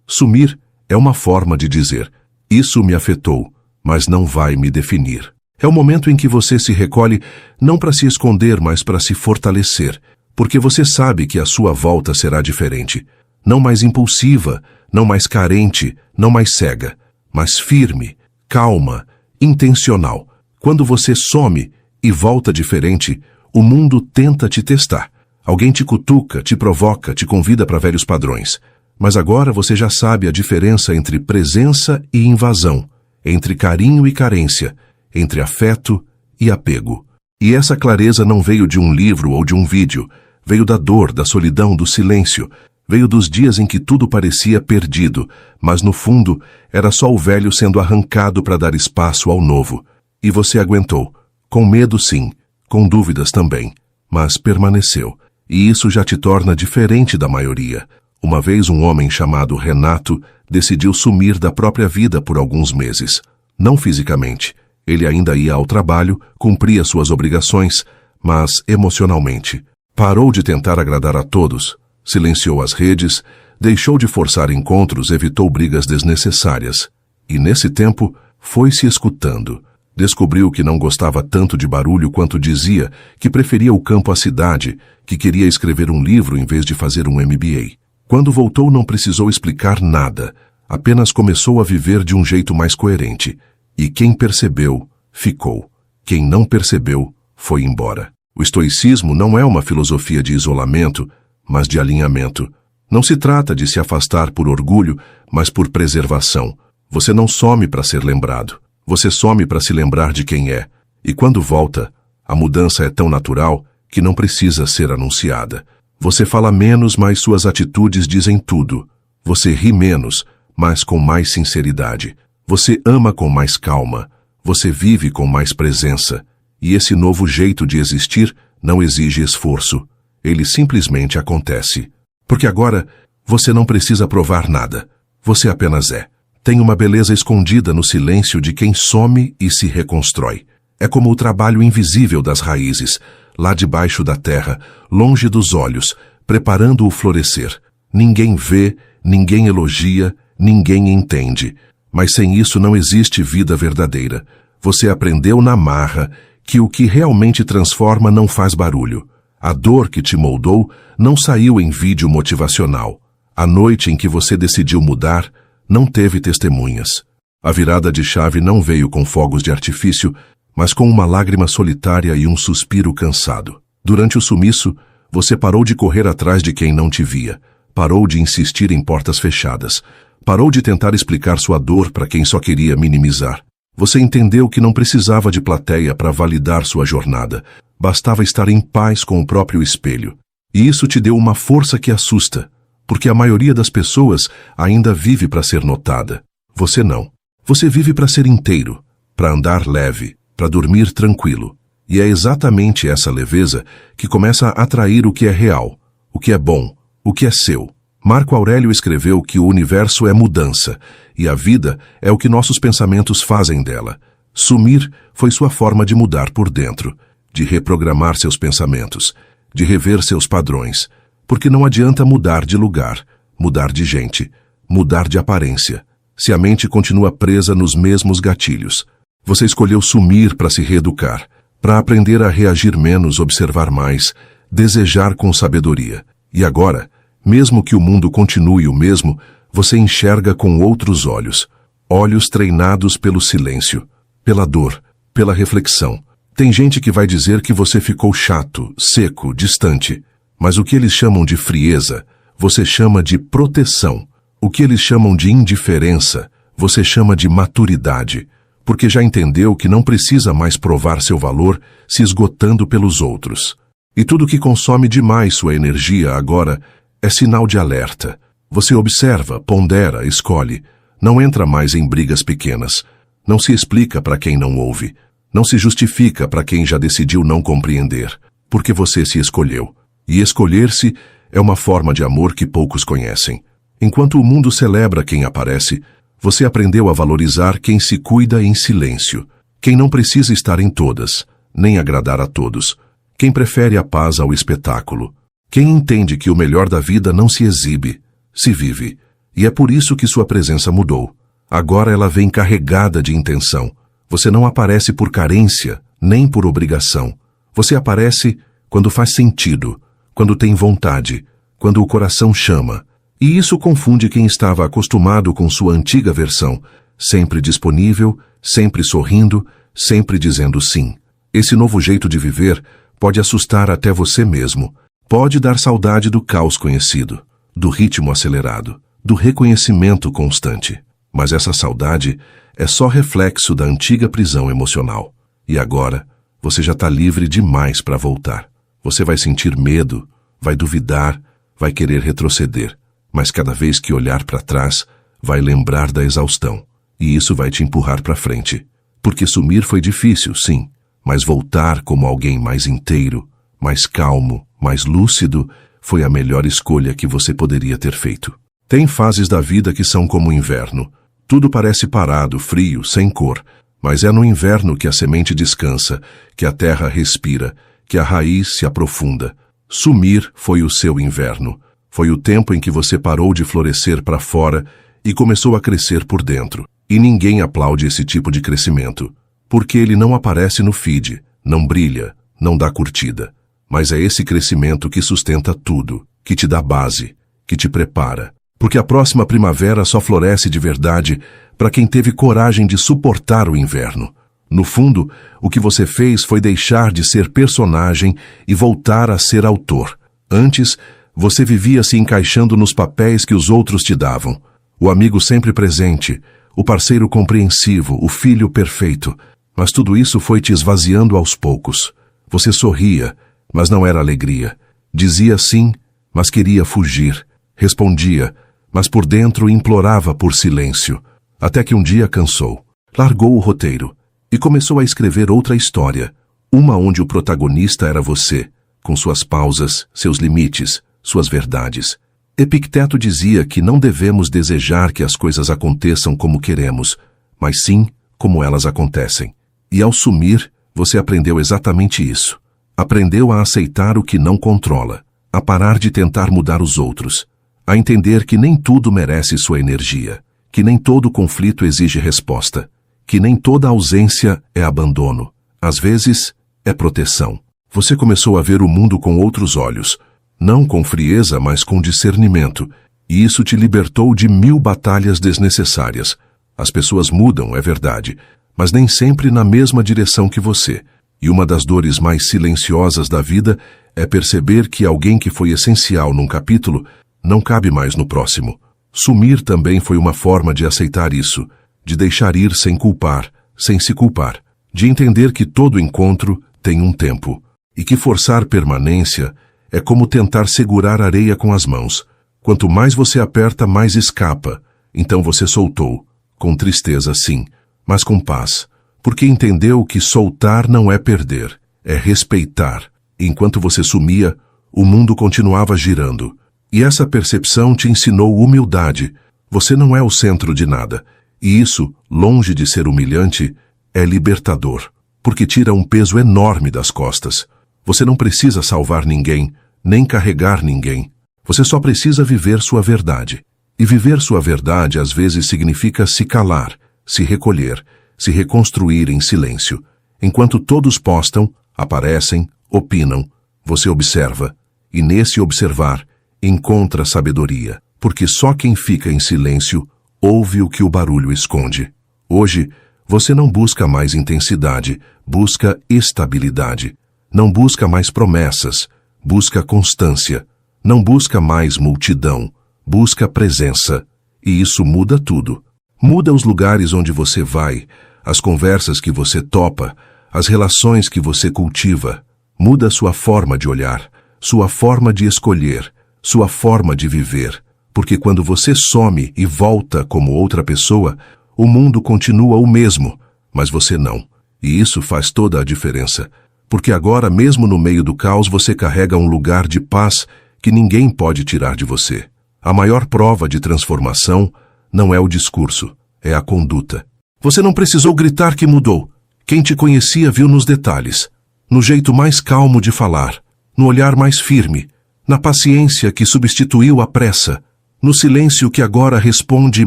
Sumir é uma forma de dizer, isso me afetou, mas não vai me definir. É o momento em que você se recolhe não para se esconder, mas para se fortalecer, porque você sabe que a sua volta será diferente. Não mais impulsiva, não mais carente, não mais cega, mas firme, calma, intencional. Quando você some e volta diferente, o mundo tenta te testar. Alguém te cutuca, te provoca, te convida para velhos padrões. Mas agora você já sabe a diferença entre presença e invasão, entre carinho e carência, entre afeto e apego. E essa clareza não veio de um livro ou de um vídeo, veio da dor, da solidão, do silêncio, veio dos dias em que tudo parecia perdido, mas no fundo era só o velho sendo arrancado para dar espaço ao novo. E você aguentou, com medo sim, com dúvidas também, mas permaneceu. E isso já te torna diferente da maioria. Uma vez um homem chamado Renato decidiu sumir da própria vida por alguns meses. Não fisicamente. Ele ainda ia ao trabalho, cumpria suas obrigações, mas emocionalmente. Parou de tentar agradar a todos, silenciou as redes, deixou de forçar encontros, evitou brigas desnecessárias. E nesse tempo, foi se escutando. Descobriu que não gostava tanto de barulho quanto dizia, que preferia o campo à cidade, que queria escrever um livro em vez de fazer um MBA. Quando voltou, não precisou explicar nada, apenas começou a viver de um jeito mais coerente. E quem percebeu, ficou. Quem não percebeu, foi embora. O estoicismo não é uma filosofia de isolamento, mas de alinhamento. Não se trata de se afastar por orgulho, mas por preservação. Você não some para ser lembrado. Você some para se lembrar de quem é. E quando volta, a mudança é tão natural que não precisa ser anunciada. Você fala menos, mas suas atitudes dizem tudo. Você ri menos, mas com mais sinceridade. Você ama com mais calma. Você vive com mais presença. E esse novo jeito de existir não exige esforço. Ele simplesmente acontece. Porque agora, você não precisa provar nada. Você apenas é. Tem uma beleza escondida no silêncio de quem some e se reconstrói. É como o trabalho invisível das raízes, lá debaixo da terra, longe dos olhos, preparando o florescer. Ninguém vê, ninguém elogia, ninguém entende. Mas sem isso não existe vida verdadeira. Você aprendeu na marra que o que realmente transforma não faz barulho. A dor que te moldou não saiu em vídeo motivacional. A noite em que você decidiu mudar, não teve testemunhas. A virada de chave não veio com fogos de artifício, mas com uma lágrima solitária e um suspiro cansado. Durante o sumiço, você parou de correr atrás de quem não te via, parou de insistir em portas fechadas, parou de tentar explicar sua dor para quem só queria minimizar. Você entendeu que não precisava de plateia para validar sua jornada, bastava estar em paz com o próprio espelho. E isso te deu uma força que assusta, porque a maioria das pessoas ainda vive para ser notada. Você não. Você vive para ser inteiro, para andar leve, para dormir tranquilo. E é exatamente essa leveza que começa a atrair o que é real, o que é bom, o que é seu. Marco Aurélio escreveu que o universo é mudança, e a vida é o que nossos pensamentos fazem dela. Sumir foi sua forma de mudar por dentro, de reprogramar seus pensamentos, de rever seus padrões, porque não adianta mudar de lugar, mudar de gente, mudar de aparência, se a mente continua presa nos mesmos gatilhos. Você escolheu sumir para se reeducar, para aprender a reagir menos, observar mais, desejar com sabedoria. E agora, mesmo que o mundo continue o mesmo, você enxerga com outros olhos, olhos treinados pelo silêncio, pela dor, pela reflexão. Tem gente que vai dizer que você ficou chato, seco, distante. Mas o que eles chamam de frieza, você chama de proteção. O que eles chamam de indiferença, você chama de maturidade, porque já entendeu que não precisa mais provar seu valor se esgotando pelos outros. E tudo que consome demais sua energia agora é sinal de alerta. Você observa, pondera, escolhe. Não entra mais em brigas pequenas. Não se explica para quem não ouve. Não se justifica para quem já decidiu não compreender, porque você se escolheu. E escolher-se é uma forma de amor que poucos conhecem. Enquanto o mundo celebra quem aparece, você aprendeu a valorizar quem se cuida em silêncio, quem não precisa estar em todas, nem agradar a todos, quem prefere a paz ao espetáculo, quem entende que o melhor da vida não se exibe, se vive, e é por isso que sua presença mudou. Agora ela vem carregada de intenção. Você não aparece por carência, nem por obrigação. Você aparece quando faz sentido, quando tem vontade, quando o coração chama. E isso confunde quem estava acostumado com sua antiga versão, sempre disponível, sempre sorrindo, sempre dizendo sim. Esse novo jeito de viver pode assustar até você mesmo. Pode dar saudade do caos conhecido, do ritmo acelerado, do reconhecimento constante. Mas essa saudade é só reflexo da antiga prisão emocional. E agora, você já está livre demais para voltar. Você vai sentir medo, vai duvidar, vai querer retroceder, mas cada vez que olhar para trás, vai lembrar da exaustão, e isso vai te empurrar para frente. Porque sumir foi difícil, sim, mas voltar como alguém mais inteiro, mais calmo, mais lúcido, foi a melhor escolha que você poderia ter feito. Tem fases da vida que são como o inverno. Tudo parece parado, frio, sem cor, mas é no inverno que a semente descansa, que a terra respira, que a raiz se aprofunda. Sumir foi o seu inverno. Foi o tempo em que você parou de florescer para fora e começou a crescer por dentro. E ninguém aplaude esse tipo de crescimento, porque ele não aparece no feed, não brilha, não dá curtida. Mas é esse crescimento que sustenta tudo, que te dá base, que te prepara. Porque a próxima primavera só floresce de verdade para quem teve coragem de suportar o inverno. No fundo, o que você fez foi deixar de ser personagem e voltar a ser autor. Antes, você vivia se encaixando nos papéis que os outros te davam. O amigo sempre presente, o parceiro compreensivo, o filho perfeito. Mas tudo isso foi te esvaziando aos poucos. Você sorria, mas não era alegria. Dizia sim, mas queria fugir. Respondia, mas por dentro implorava por silêncio. Até que um dia cansou. Largou o roteiro e começou a escrever outra história. Uma onde o protagonista era você, com suas pausas, seus limites, suas verdades. Epicteto dizia que não devemos desejar que as coisas aconteçam como queremos, mas sim como elas acontecem. E ao sumir, você aprendeu exatamente isso. Aprendeu a aceitar o que não controla, a parar de tentar mudar os outros, a entender que nem tudo merece sua energia, que nem todo conflito exige resposta, que nem toda ausência é abandono. Às vezes, é proteção. Você começou a ver o mundo com outros olhos, não com frieza, mas com discernimento, e isso te libertou de 1000 batalhas desnecessárias. As pessoas mudam, é verdade, mas nem sempre na mesma direção que você. E uma das dores mais silenciosas da vida é perceber que alguém que foi essencial num capítulo não cabe mais no próximo. Sumir também foi uma forma de aceitar isso, de deixar ir sem culpar, sem se culpar, de entender que todo encontro tem um tempo, e que forçar permanência é como tentar segurar areia com as mãos. Quanto mais você aperta, mais escapa. Então você soltou, com tristeza sim, mas com paz, porque entendeu que soltar não é perder, é respeitar. Enquanto você sumia, o mundo continuava girando. E essa percepção te ensinou humildade. Você não é o centro de nada. E isso, longe de ser humilhante, é libertador, porque tira um peso enorme das costas. Você não precisa salvar ninguém, nem carregar ninguém. Você só precisa viver sua verdade. E viver sua verdade às vezes significa se calar, se recolher, se reconstruir em silêncio. Enquanto todos postam, aparecem, opinam, você observa. E nesse observar, encontra sabedoria, porque só quem fica em silêncio ouve o que o barulho esconde. Hoje, você não busca mais intensidade, busca estabilidade. Não busca mais promessas, busca constância. Não busca mais multidão, busca presença. E isso muda tudo. Muda os lugares onde você vai, as conversas que você topa, as relações que você cultiva. Muda sua forma de olhar, sua forma de escolher, sua forma de viver. Porque quando você some e volta como outra pessoa, o mundo continua o mesmo, mas você não. E isso faz toda a diferença. Porque agora, mesmo no meio do caos, você carrega um lugar de paz que ninguém pode tirar de você. A maior prova de transformação não é o discurso, é a conduta. Você não precisou gritar que mudou. Quem te conhecia viu nos detalhes, no jeito mais calmo de falar, no olhar mais firme, na paciência que substituiu a pressa, no silêncio que agora responde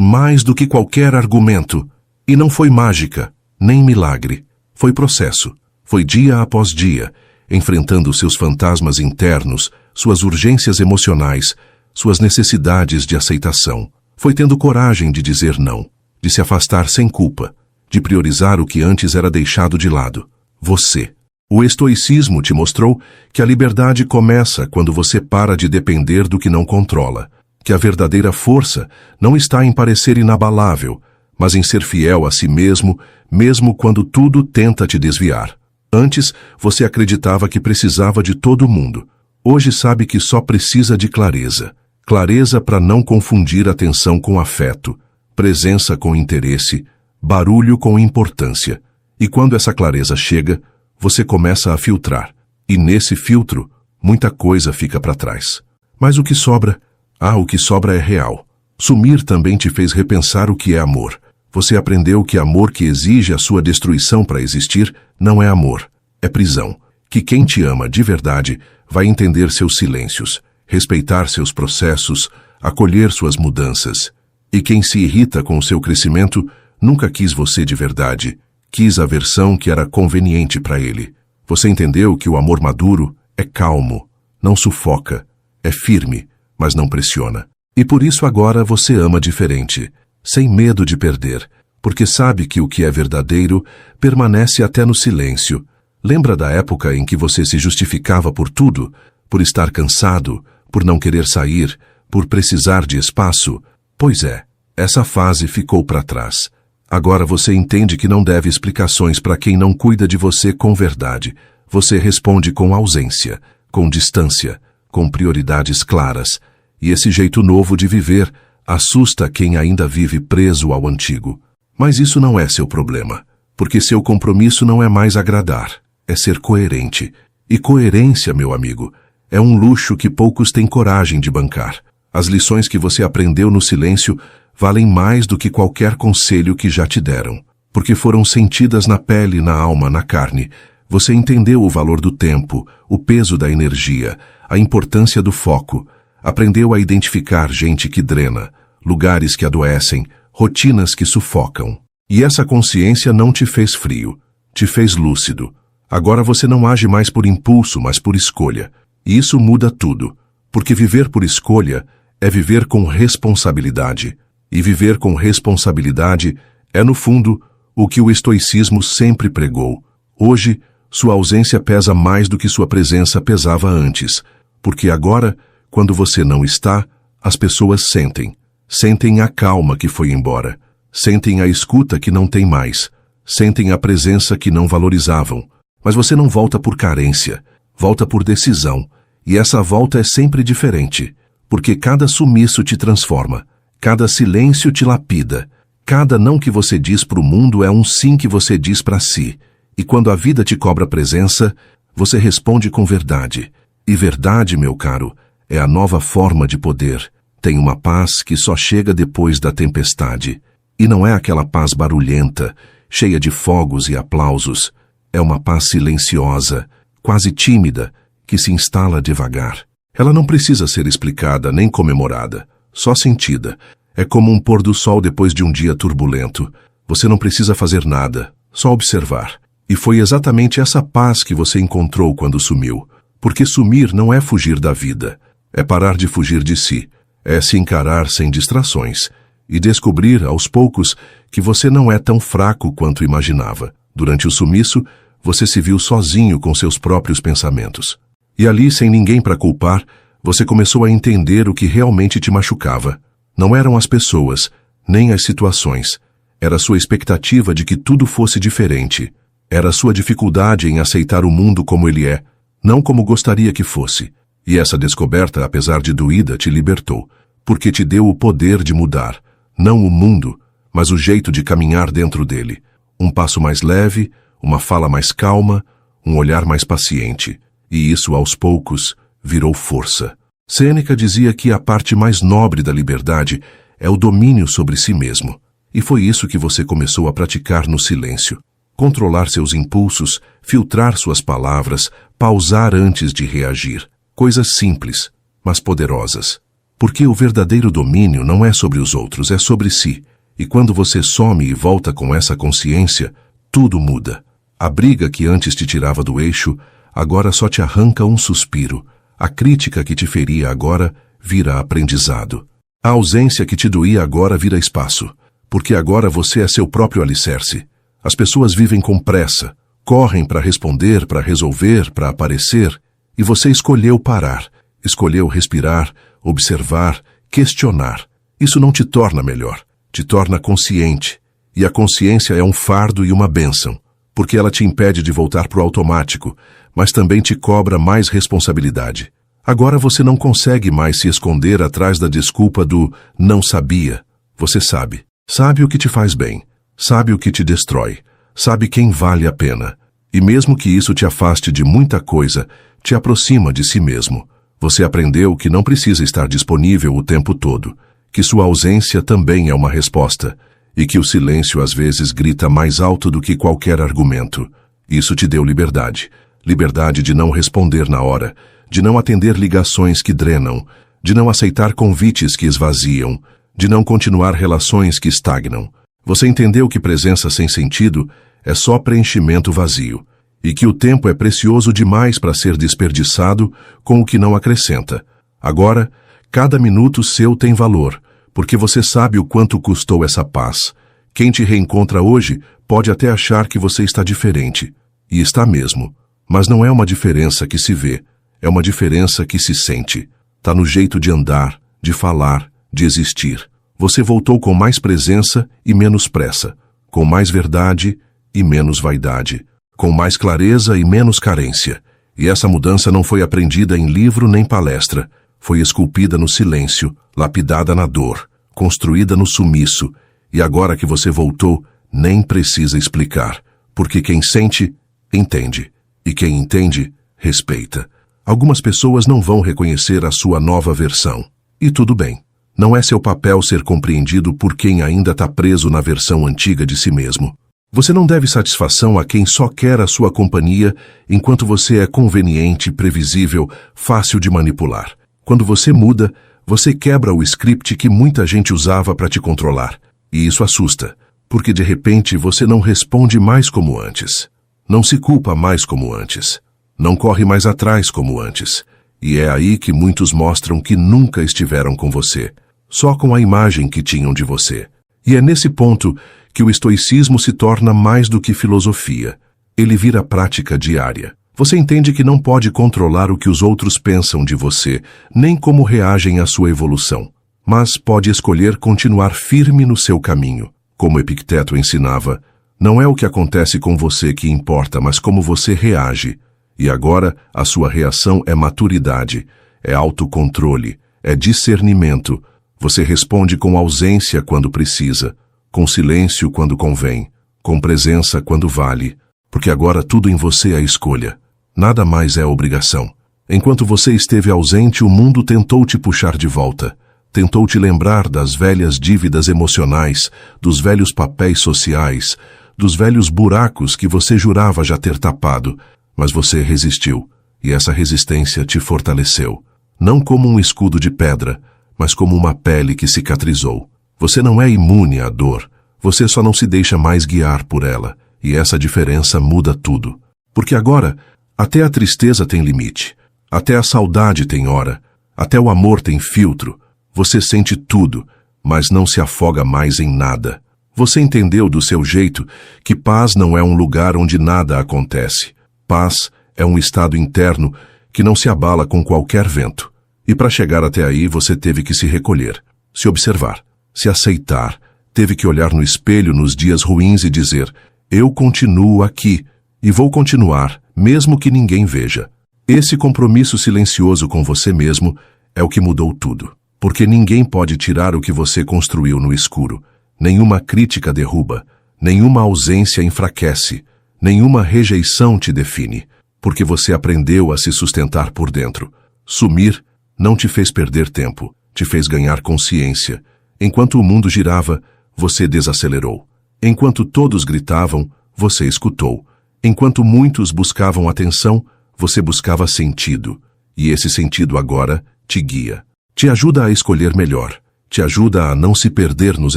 mais do que qualquer argumento. E não foi mágica, nem milagre. Foi processo. Foi dia após dia, enfrentando seus fantasmas internos, suas urgências emocionais, suas necessidades de aceitação. Foi tendo coragem de dizer não, de se afastar sem culpa, de priorizar o que antes era deixado de lado. Você. O estoicismo te mostrou que a liberdade começa quando você para de depender do que não controla, que a verdadeira força não está em parecer inabalável, mas em ser fiel a si mesmo, mesmo quando tudo tenta te desviar. Antes, você acreditava que precisava de todo mundo. Hoje sabe que só precisa de clareza. Clareza para não confundir atenção com afeto, presença com interesse, barulho com importância. E quando essa clareza chega, você começa a filtrar. E nesse filtro, muita coisa fica para trás. Mas o que sobra? O que sobra é real. Sumir também te fez repensar o que é amor. Você aprendeu que amor que exige a sua destruição para existir não é amor, é prisão. Que quem te ama de verdade vai entender seus silêncios, respeitar seus processos, acolher suas mudanças. E quem se irrita com o seu crescimento Nunca quis você de verdade. Quis a versão que era conveniente para ele. Você entendeu que o amor maduro é calmo, não sufoca, é firme, mas não pressiona. E por isso agora você ama diferente, sem medo de perder, porque sabe que o que é verdadeiro permanece até no silêncio. Lembra da época em que você se justificava por tudo, por estar cansado, por não querer sair, por precisar de espaço? Pois é, essa fase ficou para trás. Agora você entende que não deve explicações para quem não cuida de você com verdade. Você responde com ausência, com distância, com prioridades claras. E esse jeito novo de viver assusta quem ainda vive preso ao antigo. Mas isso não é seu problema, porque seu compromisso não é mais agradar, é ser coerente. E coerência, meu amigo, é um luxo que poucos têm coragem de bancar. As lições que você aprendeu no silêncio valem mais do que qualquer conselho que já te deram, porque foram sentidas na pele, na alma, na carne. Você entendeu o valor do tempo, o peso da energia, a importância do foco. Aprendeu a identificar gente que drena, lugares que adoecem, rotinas que sufocam. E essa consciência não te fez frio, te fez lúcido. Agora você não age mais por impulso, mas por escolha. E isso muda tudo, porque viver por escolha é viver com responsabilidade. E viver com responsabilidade é, no fundo, o que o estoicismo sempre pregou. Hoje, sua ausência pesa mais do que sua presença pesava antes, porque agora, quando você não está, as pessoas sentem. Sentem a calma que foi embora, sentem a escuta que não tem mais, sentem a presença que não valorizavam. Mas você não volta por carência, volta por decisão, e essa volta é sempre diferente, porque cada sumiço te transforma. Cada silêncio te lapida. Cada não que você diz para o mundo é um sim que você diz para si. E quando a vida te cobra presença, você responde com verdade. E verdade, meu caro, é a nova forma de poder. Tem uma paz que só chega depois da tempestade. E não é aquela paz barulhenta, cheia de fogos e aplausos. É uma paz silenciosa, quase tímida, que se instala devagar. Ela não precisa ser explicada nem comemorada. Só sentida. É como um pôr do sol depois de um dia turbulento. Você não precisa fazer nada, só observar. E foi exatamente essa paz que você encontrou quando sumiu. Porque sumir não é fugir da vida. É parar de fugir de si. É se encarar sem distrações. E descobrir, aos poucos, que você não é tão fraco quanto imaginava. Durante o sumiço, você se viu sozinho com seus próprios pensamentos. E ali, sem ninguém para culpar, você começou a entender o que realmente te machucava. Não eram as pessoas, nem as situações. Era a sua expectativa de que tudo fosse diferente. Era a sua dificuldade em aceitar o mundo como ele é, não como gostaria que fosse. E essa descoberta, apesar de doída, te libertou, porque te deu o poder de mudar, não o mundo, mas o jeito de caminhar dentro dele. Um passo mais leve, uma fala mais calma, um olhar mais paciente. E isso, aos poucos, virou força. Sêneca dizia que a parte mais nobre da liberdade é o domínio sobre si mesmo. E foi isso que você começou a praticar no silêncio. Controlar seus impulsos, filtrar suas palavras, pausar antes de reagir. Coisas simples, mas poderosas. Porque o verdadeiro domínio não é sobre os outros, é sobre si. E quando você some e volta com essa consciência, tudo muda. A briga que antes te tirava do eixo, agora só te arranca um suspiro. A crítica que te feria agora vira aprendizado. A ausência que te doía agora vira espaço, porque agora você é seu próprio alicerce. As pessoas vivem com pressa, correm para responder, para resolver, para aparecer, e você escolheu parar, escolheu respirar, observar, questionar. Isso não te torna melhor, te torna consciente, e a consciência é um fardo e uma bênção, porque ela te impede de voltar para o automático, mas também te cobra mais responsabilidade. Agora você não consegue mais se esconder atrás da desculpa do não sabia. Você sabe. Sabe o que te faz bem. Sabe o que te destrói. Sabe quem vale a pena. E mesmo que isso te afaste de muita coisa, te aproxima de si mesmo. Você aprendeu que não precisa estar disponível o tempo todo, que sua ausência também é uma resposta, e que o silêncio às vezes grita mais alto do que qualquer argumento. Isso te deu liberdade. Liberdade de não responder na hora, de não atender ligações que drenam, de não aceitar convites que esvaziam, de não continuar relações que estagnam. Você entendeu que presença sem sentido é só preenchimento vazio, e que o tempo é precioso demais para ser desperdiçado com o que não acrescenta. Agora, cada minuto seu tem valor, porque você sabe o quanto custou essa paz. Quem te reencontra hoje pode até achar que você está diferente, e está mesmo, mas não é uma diferença que se vê, é uma diferença que se sente. Tá no jeito de andar, de falar, de existir. Você voltou com mais presença e menos pressa, com mais verdade e menos vaidade, com mais clareza e menos carência. E essa mudança não foi aprendida em livro nem palestra, foi esculpida no silêncio, lapidada na dor, construída no sumiço, e agora que você voltou, nem precisa explicar, porque quem sente, entende, e quem entende, respeita. Algumas pessoas não vão reconhecer a sua nova versão, e tudo bem. Não é seu papel ser compreendido por quem ainda está preso na versão antiga de si mesmo. Você não deve satisfação a quem só quer a sua companhia enquanto você é conveniente, previsível, fácil de manipular. Quando você muda, você quebra o script que muita gente usava para te controlar. E isso assusta, porque de repente você não responde mais como antes. Não se culpa mais como antes. Não corre mais atrás como antes. E é aí que muitos mostram que nunca estiveram com você, só com a imagem que tinham de você. E é nesse ponto que o estoicismo se torna mais do que filosofia. Ele vira prática diária. Você entende que não pode controlar o que os outros pensam de você, nem como reagem à sua evolução, mas pode escolher continuar firme no seu caminho. Como Epicteto ensinava, não é o que acontece com você que importa, mas como você reage. E agora a sua reação é maturidade, é autocontrole, é discernimento. Você responde com ausência quando precisa, com silêncio quando convém, com presença quando vale, porque agora tudo em você é escolha. Nada mais é obrigação. Enquanto você esteve ausente, o mundo tentou te puxar de volta. Tentou te lembrar das velhas dívidas emocionais, dos velhos papéis sociais, dos velhos buracos que você jurava já ter tapado. Mas você resistiu, e essa resistência te fortaleceu. Não como um escudo de pedra, mas como uma pele que cicatrizou. Você não é imune à dor, você só não se deixa mais guiar por ela, e essa diferença muda tudo. Porque agora, até a tristeza tem limite, até a saudade tem hora, até o amor tem filtro. Você sente tudo, mas não se afoga mais em nada. Você entendeu do seu jeito que paz não é um lugar onde nada acontece. Paz é um estado interno que não se abala com qualquer vento. E para chegar até aí você teve que se recolher, se observar, se aceitar, teve que olhar no espelho nos dias ruins e dizer: eu continuo aqui e vou continuar, mesmo que ninguém veja. Esse compromisso silencioso com você mesmo é o que mudou tudo, porque ninguém pode tirar o que você construiu no escuro. Nenhuma crítica derruba, nenhuma ausência enfraquece, nenhuma rejeição te define, porque você aprendeu a se sustentar por dentro. Sumir não te fez perder tempo, te fez ganhar consciência. Enquanto o mundo girava, você desacelerou. Enquanto todos gritavam, você escutou. Enquanto muitos buscavam atenção, você buscava sentido. E esse sentido agora te guia. Te ajuda a escolher melhor. Te ajuda a não se perder nos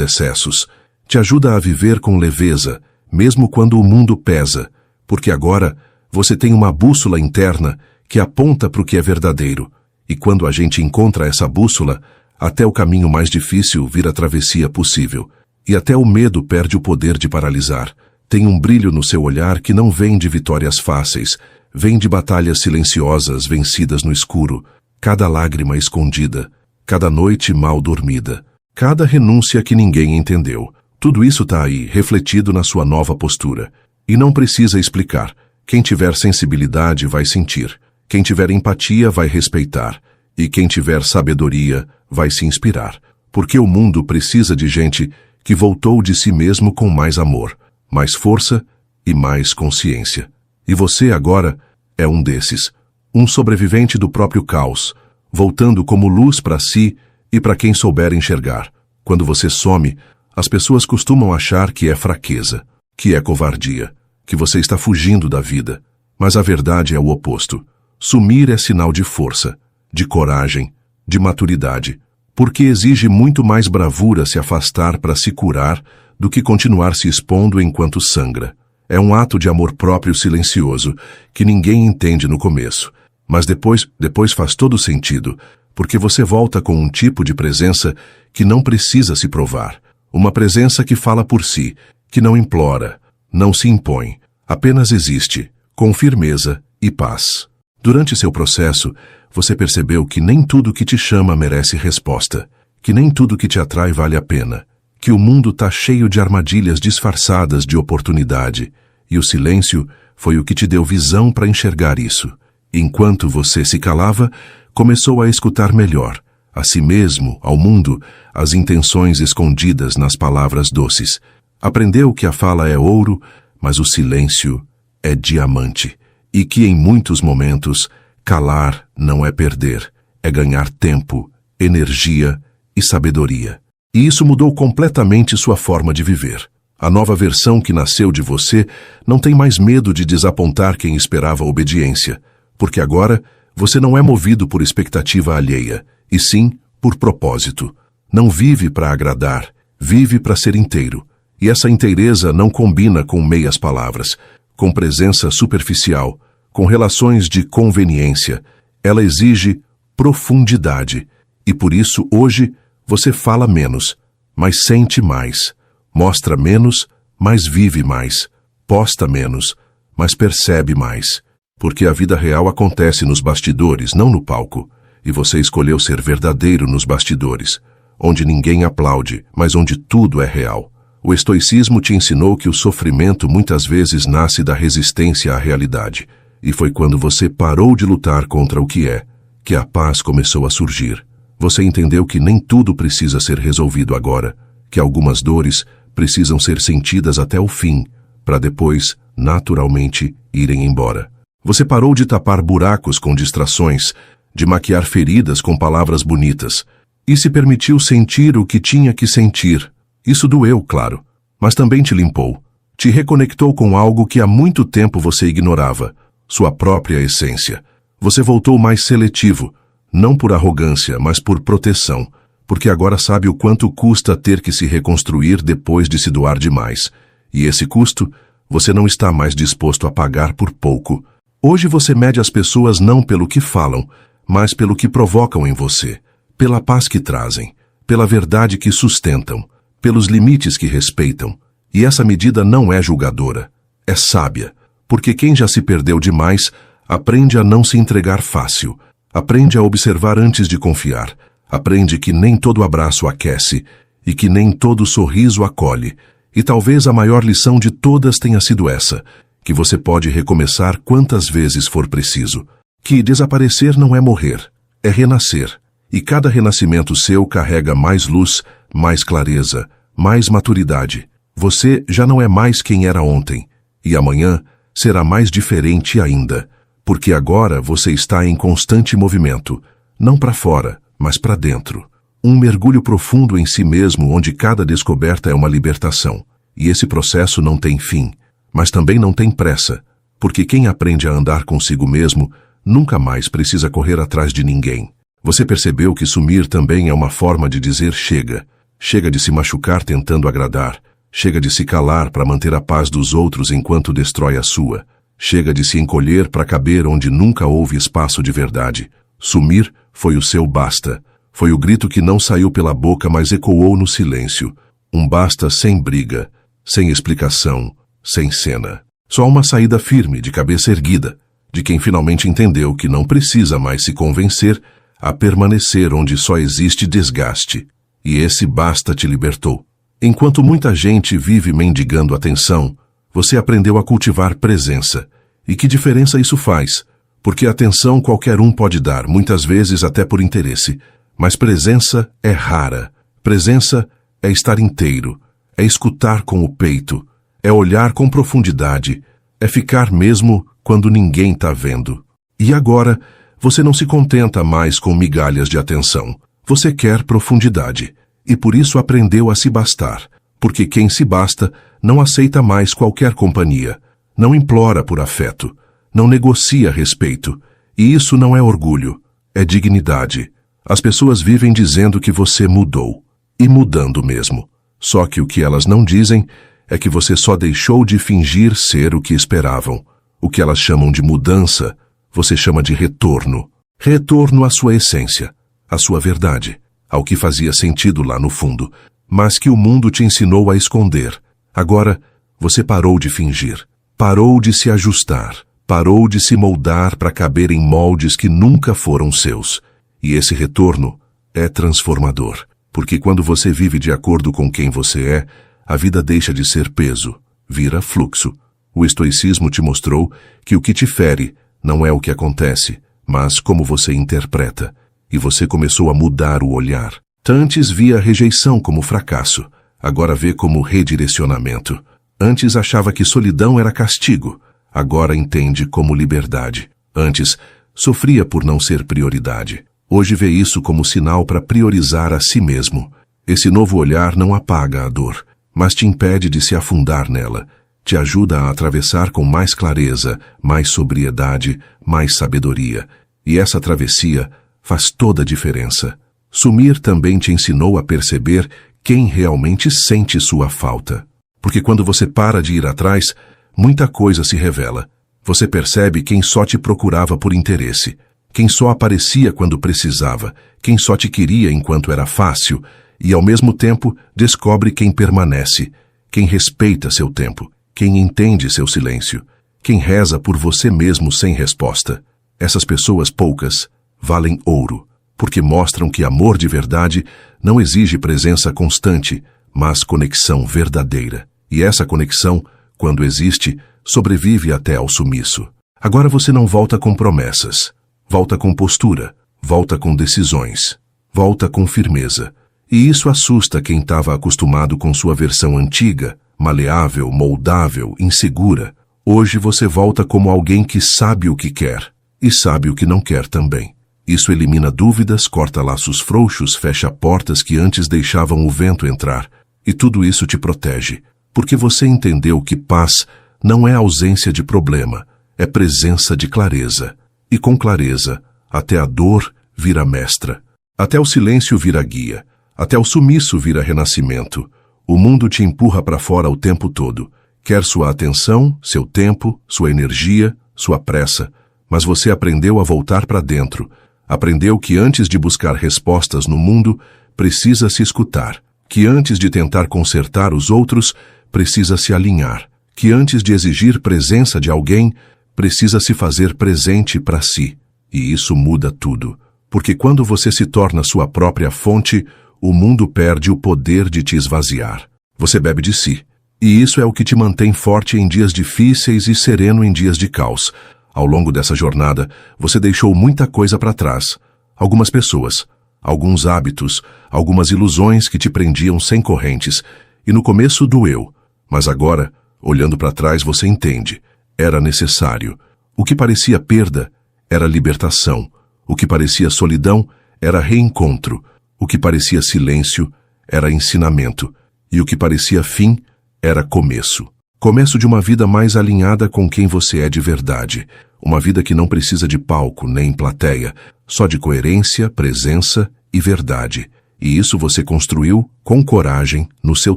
excessos. Te ajuda a viver com leveza, mesmo quando o mundo pesa, porque agora você tem uma bússola interna que aponta para o que é verdadeiro. E quando a gente encontra essa bússola, até o caminho mais difícil vira travessia possível. E até o medo perde o poder de paralisar. Tem um brilho no seu olhar que não vem de vitórias fáceis, vem de batalhas silenciosas vencidas no escuro, cada lágrima escondida, cada noite mal dormida, cada renúncia que ninguém entendeu. Tudo isso está aí, refletido na sua nova postura. E não precisa explicar. Quem tiver sensibilidade vai sentir. Quem tiver empatia vai respeitar. E quem tiver sabedoria vai se inspirar. Porque o mundo precisa de gente que voltou de si mesmo com mais amor, mais força e mais consciência. E você agora é um desses. Um sobrevivente do próprio caos, voltando como luz para si e para quem souber enxergar. Quando você some, as pessoas costumam achar que é fraqueza, que é covardia, que você está fugindo da vida. Mas a verdade é o oposto. Sumir é sinal de força, de coragem, de maturidade, porque exige muito mais bravura se afastar para se curar do que continuar se expondo enquanto sangra. É um ato de amor próprio silencioso, que ninguém entende no começo, mas depois faz todo sentido, porque você volta com um tipo de presença que não precisa se provar. Uma presença que fala por si, que não implora, não se impõe, apenas existe, com firmeza e paz. Durante seu processo, você percebeu que nem tudo que te chama merece resposta, que nem tudo que te atrai vale a pena, que o mundo está cheio de armadilhas disfarçadas de oportunidade, e o silêncio foi o que te deu visão para enxergar isso. Enquanto você se calava, começou a escutar melhor, a si mesmo, ao mundo, as intenções escondidas nas palavras doces. Aprendeu que a fala é ouro, mas o silêncio é diamante, e que em muitos momentos, calar não é perder, é ganhar tempo, energia e sabedoria. E isso mudou completamente sua forma de viver. A nova versão que nasceu de você não tem mais medo de desapontar quem esperava obediência, porque agora você não é movido por expectativa alheia, e sim por propósito. Não vive para agradar, vive para ser inteiro. E essa inteireza não combina com meias palavras, com presença superficial, com relações de conveniência. Ela exige profundidade, e por isso hoje você fala menos, mas sente mais. Mostra menos, mas vive mais. Posta menos, mas percebe mais. Porque a vida real acontece nos bastidores, não no palco. E você escolheu ser verdadeiro nos bastidores, onde ninguém aplaude, mas onde tudo é real. O estoicismo te ensinou que o sofrimento muitas vezes nasce da resistência à realidade. E foi quando você parou de lutar contra o que é, que a paz começou a surgir. Você entendeu que nem tudo precisa ser resolvido agora, que algumas dores precisam ser sentidas até o fim, para depois, naturalmente, irem embora. Você parou de tapar buracos com distrações, de maquiar feridas com palavras bonitas, e se permitiu sentir o que tinha que sentir. Isso doeu, claro, mas também te limpou. Te reconectou com algo que há muito tempo você ignorava, sua própria essência. Você voltou mais seletivo, não por arrogância, mas por proteção, porque agora sabe o quanto custa ter que se reconstruir depois de se doar demais. E esse custo, você não está mais disposto a pagar por pouco. Hoje você mede as pessoas não pelo que falam, mas pelo que provocam em você, pela paz que trazem, pela verdade que sustentam, pelos limites que respeitam. E essa medida não é julgadora, é sábia, porque quem já se perdeu demais aprende a não se entregar fácil, aprende a observar antes de confiar, aprende que nem todo abraço aquece e que nem todo sorriso acolhe. E talvez a maior lição de todas tenha sido essa, que você pode recomeçar quantas vezes for preciso, que desaparecer não é morrer, é renascer. E cada renascimento seu carrega mais luz, mais clareza, mais maturidade. Você já não é mais quem era ontem, e amanhã será mais diferente ainda, porque agora você está em constante movimento, não para fora, mas para dentro. Um mergulho profundo em si mesmo, onde cada descoberta é uma libertação. E esse processo não tem fim, mas também não tem pressa, porque quem aprende a andar consigo mesmo nunca mais precisa correr atrás de ninguém. Você percebeu que sumir também é uma forma de dizer chega. Chega de se machucar tentando agradar. Chega de se calar para manter a paz dos outros enquanto destrói a sua. Chega de se encolher para caber onde nunca houve espaço de verdade. Sumir foi o seu basta. Foi o grito que não saiu pela boca, mas ecoou no silêncio. Um basta sem briga, sem explicação, sem cena. Só uma saída firme, de cabeça erguida, de quem finalmente entendeu que não precisa mais se convencer a permanecer onde só existe desgaste. E esse basta te libertou. Enquanto muita gente vive mendigando atenção, você aprendeu a cultivar presença. E que diferença isso faz? Porque atenção qualquer um pode dar, muitas vezes até por interesse. Mas presença é rara. Presença é estar inteiro, é escutar com o peito, é olhar com profundidade, é ficar mesmo quando ninguém está vendo. E agora, você não se contenta mais com migalhas de atenção. Você quer profundidade. E por isso aprendeu a se bastar, porque quem se basta não aceita mais qualquer companhia, não implora por afeto, não negocia respeito, e isso não é orgulho, é dignidade. As pessoas vivem dizendo que você mudou, e mudando mesmo. Só que o que elas não dizem é que você só deixou de fingir ser o que esperavam. O que elas chamam de mudança, você chama de retorno. Retorno à sua essência, à sua verdade, ao que fazia sentido lá no fundo, mas que o mundo te ensinou a esconder. Agora, você parou de fingir, parou de se ajustar, parou de se moldar para caber em moldes que nunca foram seus. E esse retorno é transformador, porque quando você vive de acordo com quem você é, a vida deixa de ser peso, vira fluxo. O estoicismo te mostrou que o que te fere não é o que acontece, mas como você interpreta. E você começou a mudar o olhar. Antes via a rejeição como fracasso, agora vê como redirecionamento. Antes achava que solidão era castigo, agora entende como liberdade. Antes sofria por não ser prioridade. Hoje vê isso como sinal para priorizar a si mesmo. Esse novo olhar não apaga a dor, mas te impede de se afundar nela. Te ajuda a atravessar com mais clareza, mais sobriedade, mais sabedoria. E essa travessia faz toda a diferença. Sumir também te ensinou a perceber quem realmente sente sua falta. Porque quando você para de ir atrás, muita coisa se revela. Você percebe quem só te procurava por interesse, quem só aparecia quando precisava, quem só te queria enquanto era fácil, e ao mesmo tempo descobre quem permanece, quem respeita seu tempo, quem entende seu silêncio, quem reza por você mesmo sem resposta. Essas pessoas poucas valem ouro, porque mostram que amor de verdade não exige presença constante, mas conexão verdadeira. E essa conexão, quando existe, sobrevive até ao sumiço. Agora você não volta com promessas, volta com postura, volta com decisões, volta com firmeza. E isso assusta quem estava acostumado com sua versão antiga, maleável, moldável, insegura. Hoje você volta como alguém que sabe o que quer e sabe o que não quer também. Isso elimina dúvidas, corta laços frouxos, fecha portas que antes deixavam o vento entrar. E tudo isso te protege, porque você entendeu que paz não é ausência de problema, é presença de clareza. E com clareza, até a dor vira mestra, até o silêncio vira guia, até o sumiço vira renascimento. O mundo te empurra para fora o tempo todo. Quer sua atenção, seu tempo, sua energia, sua pressa. Mas você aprendeu a voltar para dentro. Aprendeu que antes de buscar respostas no mundo, precisa se escutar. Que antes de tentar consertar os outros, precisa se alinhar. Que antes de exigir presença de alguém, precisa se fazer presente para si. E isso muda tudo. Porque quando você se torna sua própria fonte, o mundo perde o poder de te esvaziar. Você bebe de si. E isso é o que te mantém forte em dias difíceis e sereno em dias de caos. Ao longo dessa jornada, você deixou muita coisa para trás. Algumas pessoas, alguns hábitos, algumas ilusões que te prendiam sem correntes. E no começo doeu. Mas agora, olhando para trás, você entende. Era necessário. O que parecia perda era libertação. O que parecia solidão era reencontro. O que parecia silêncio era ensinamento. E o que parecia fim era começo. Começo de uma vida mais alinhada com quem você é de verdade. Uma vida que não precisa de palco nem plateia, só de coerência, presença e verdade. E isso você construiu com coragem no seu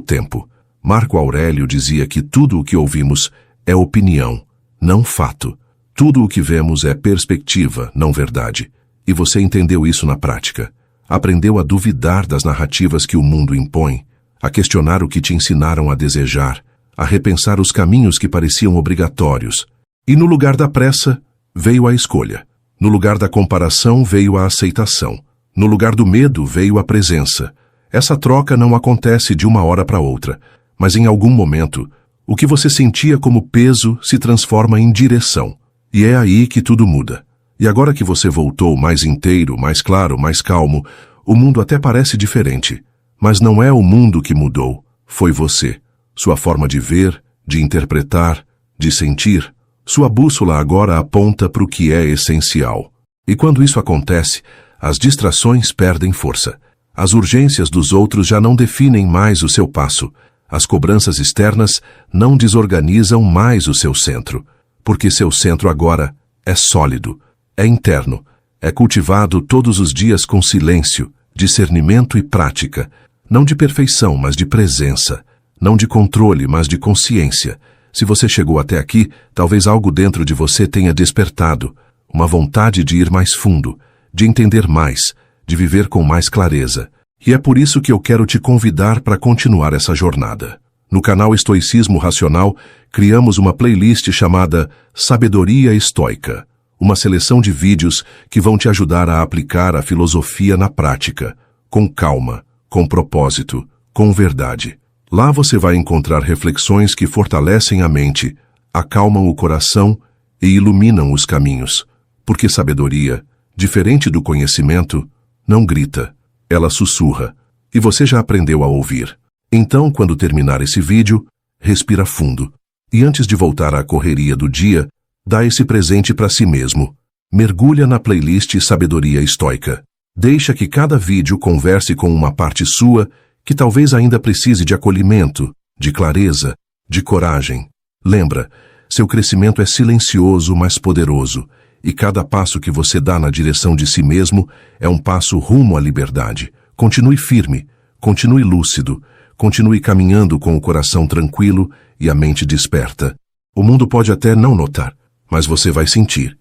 tempo. Marco Aurélio dizia que tudo o que ouvimos é opinião, não fato. Tudo o que vemos é perspectiva, não verdade. E você entendeu isso na prática. Aprendeu a duvidar das narrativas que o mundo impõe, a questionar o que te ensinaram a desejar, a repensar os caminhos que pareciam obrigatórios. E no lugar da pressa, veio a escolha. No lugar da comparação, veio a aceitação. No lugar do medo, veio a presença. Essa troca não acontece de uma hora para outra, mas em algum momento, o que você sentia como peso se transforma em direção. E é aí que tudo muda. E agora que você voltou mais inteiro, mais claro, mais calmo, o mundo até parece diferente. Mas não é o mundo que mudou, foi você. Sua forma de ver, de interpretar, de sentir. Sua bússola agora aponta para o que é essencial. E quando isso acontece, as distrações perdem força. As urgências dos outros já não definem mais o seu passo. As cobranças externas não desorganizam mais o seu centro. Porque seu centro agora é sólido, é interno, é cultivado todos os dias com silêncio, discernimento e prática. Não de perfeição, mas de presença. Não de controle, mas de consciência. Se você chegou até aqui, talvez algo dentro de você tenha despertado. Uma vontade de ir mais fundo, de entender mais, de viver com mais clareza. E é por isso que eu quero te convidar para continuar essa jornada. No canal Estoicismo Racional, criamos uma playlist chamada Sabedoria Estoica, uma seleção de vídeos que vão te ajudar a aplicar a filosofia na prática, com calma, com propósito, com verdade. Lá você vai encontrar reflexões que fortalecem a mente, acalmam o coração e iluminam os caminhos, porque sabedoria, diferente do conhecimento, não grita, ela sussurra, e você já aprendeu a ouvir. Então, quando terminar esse vídeo, respira fundo. E antes de voltar à correria do dia, dá esse presente para si mesmo. Mergulha na playlist Sabedoria Estoica. Deixa que cada vídeo converse com uma parte sua que talvez ainda precise de acolhimento, de clareza, de coragem. Lembra, seu crescimento é silencioso, mas poderoso, e cada passo que você dá na direção de si mesmo é um passo rumo à liberdade. Continue firme, continue lúcido, continue caminhando com o coração tranquilo e a mente desperta. O mundo pode até não notar, mas você vai sentir.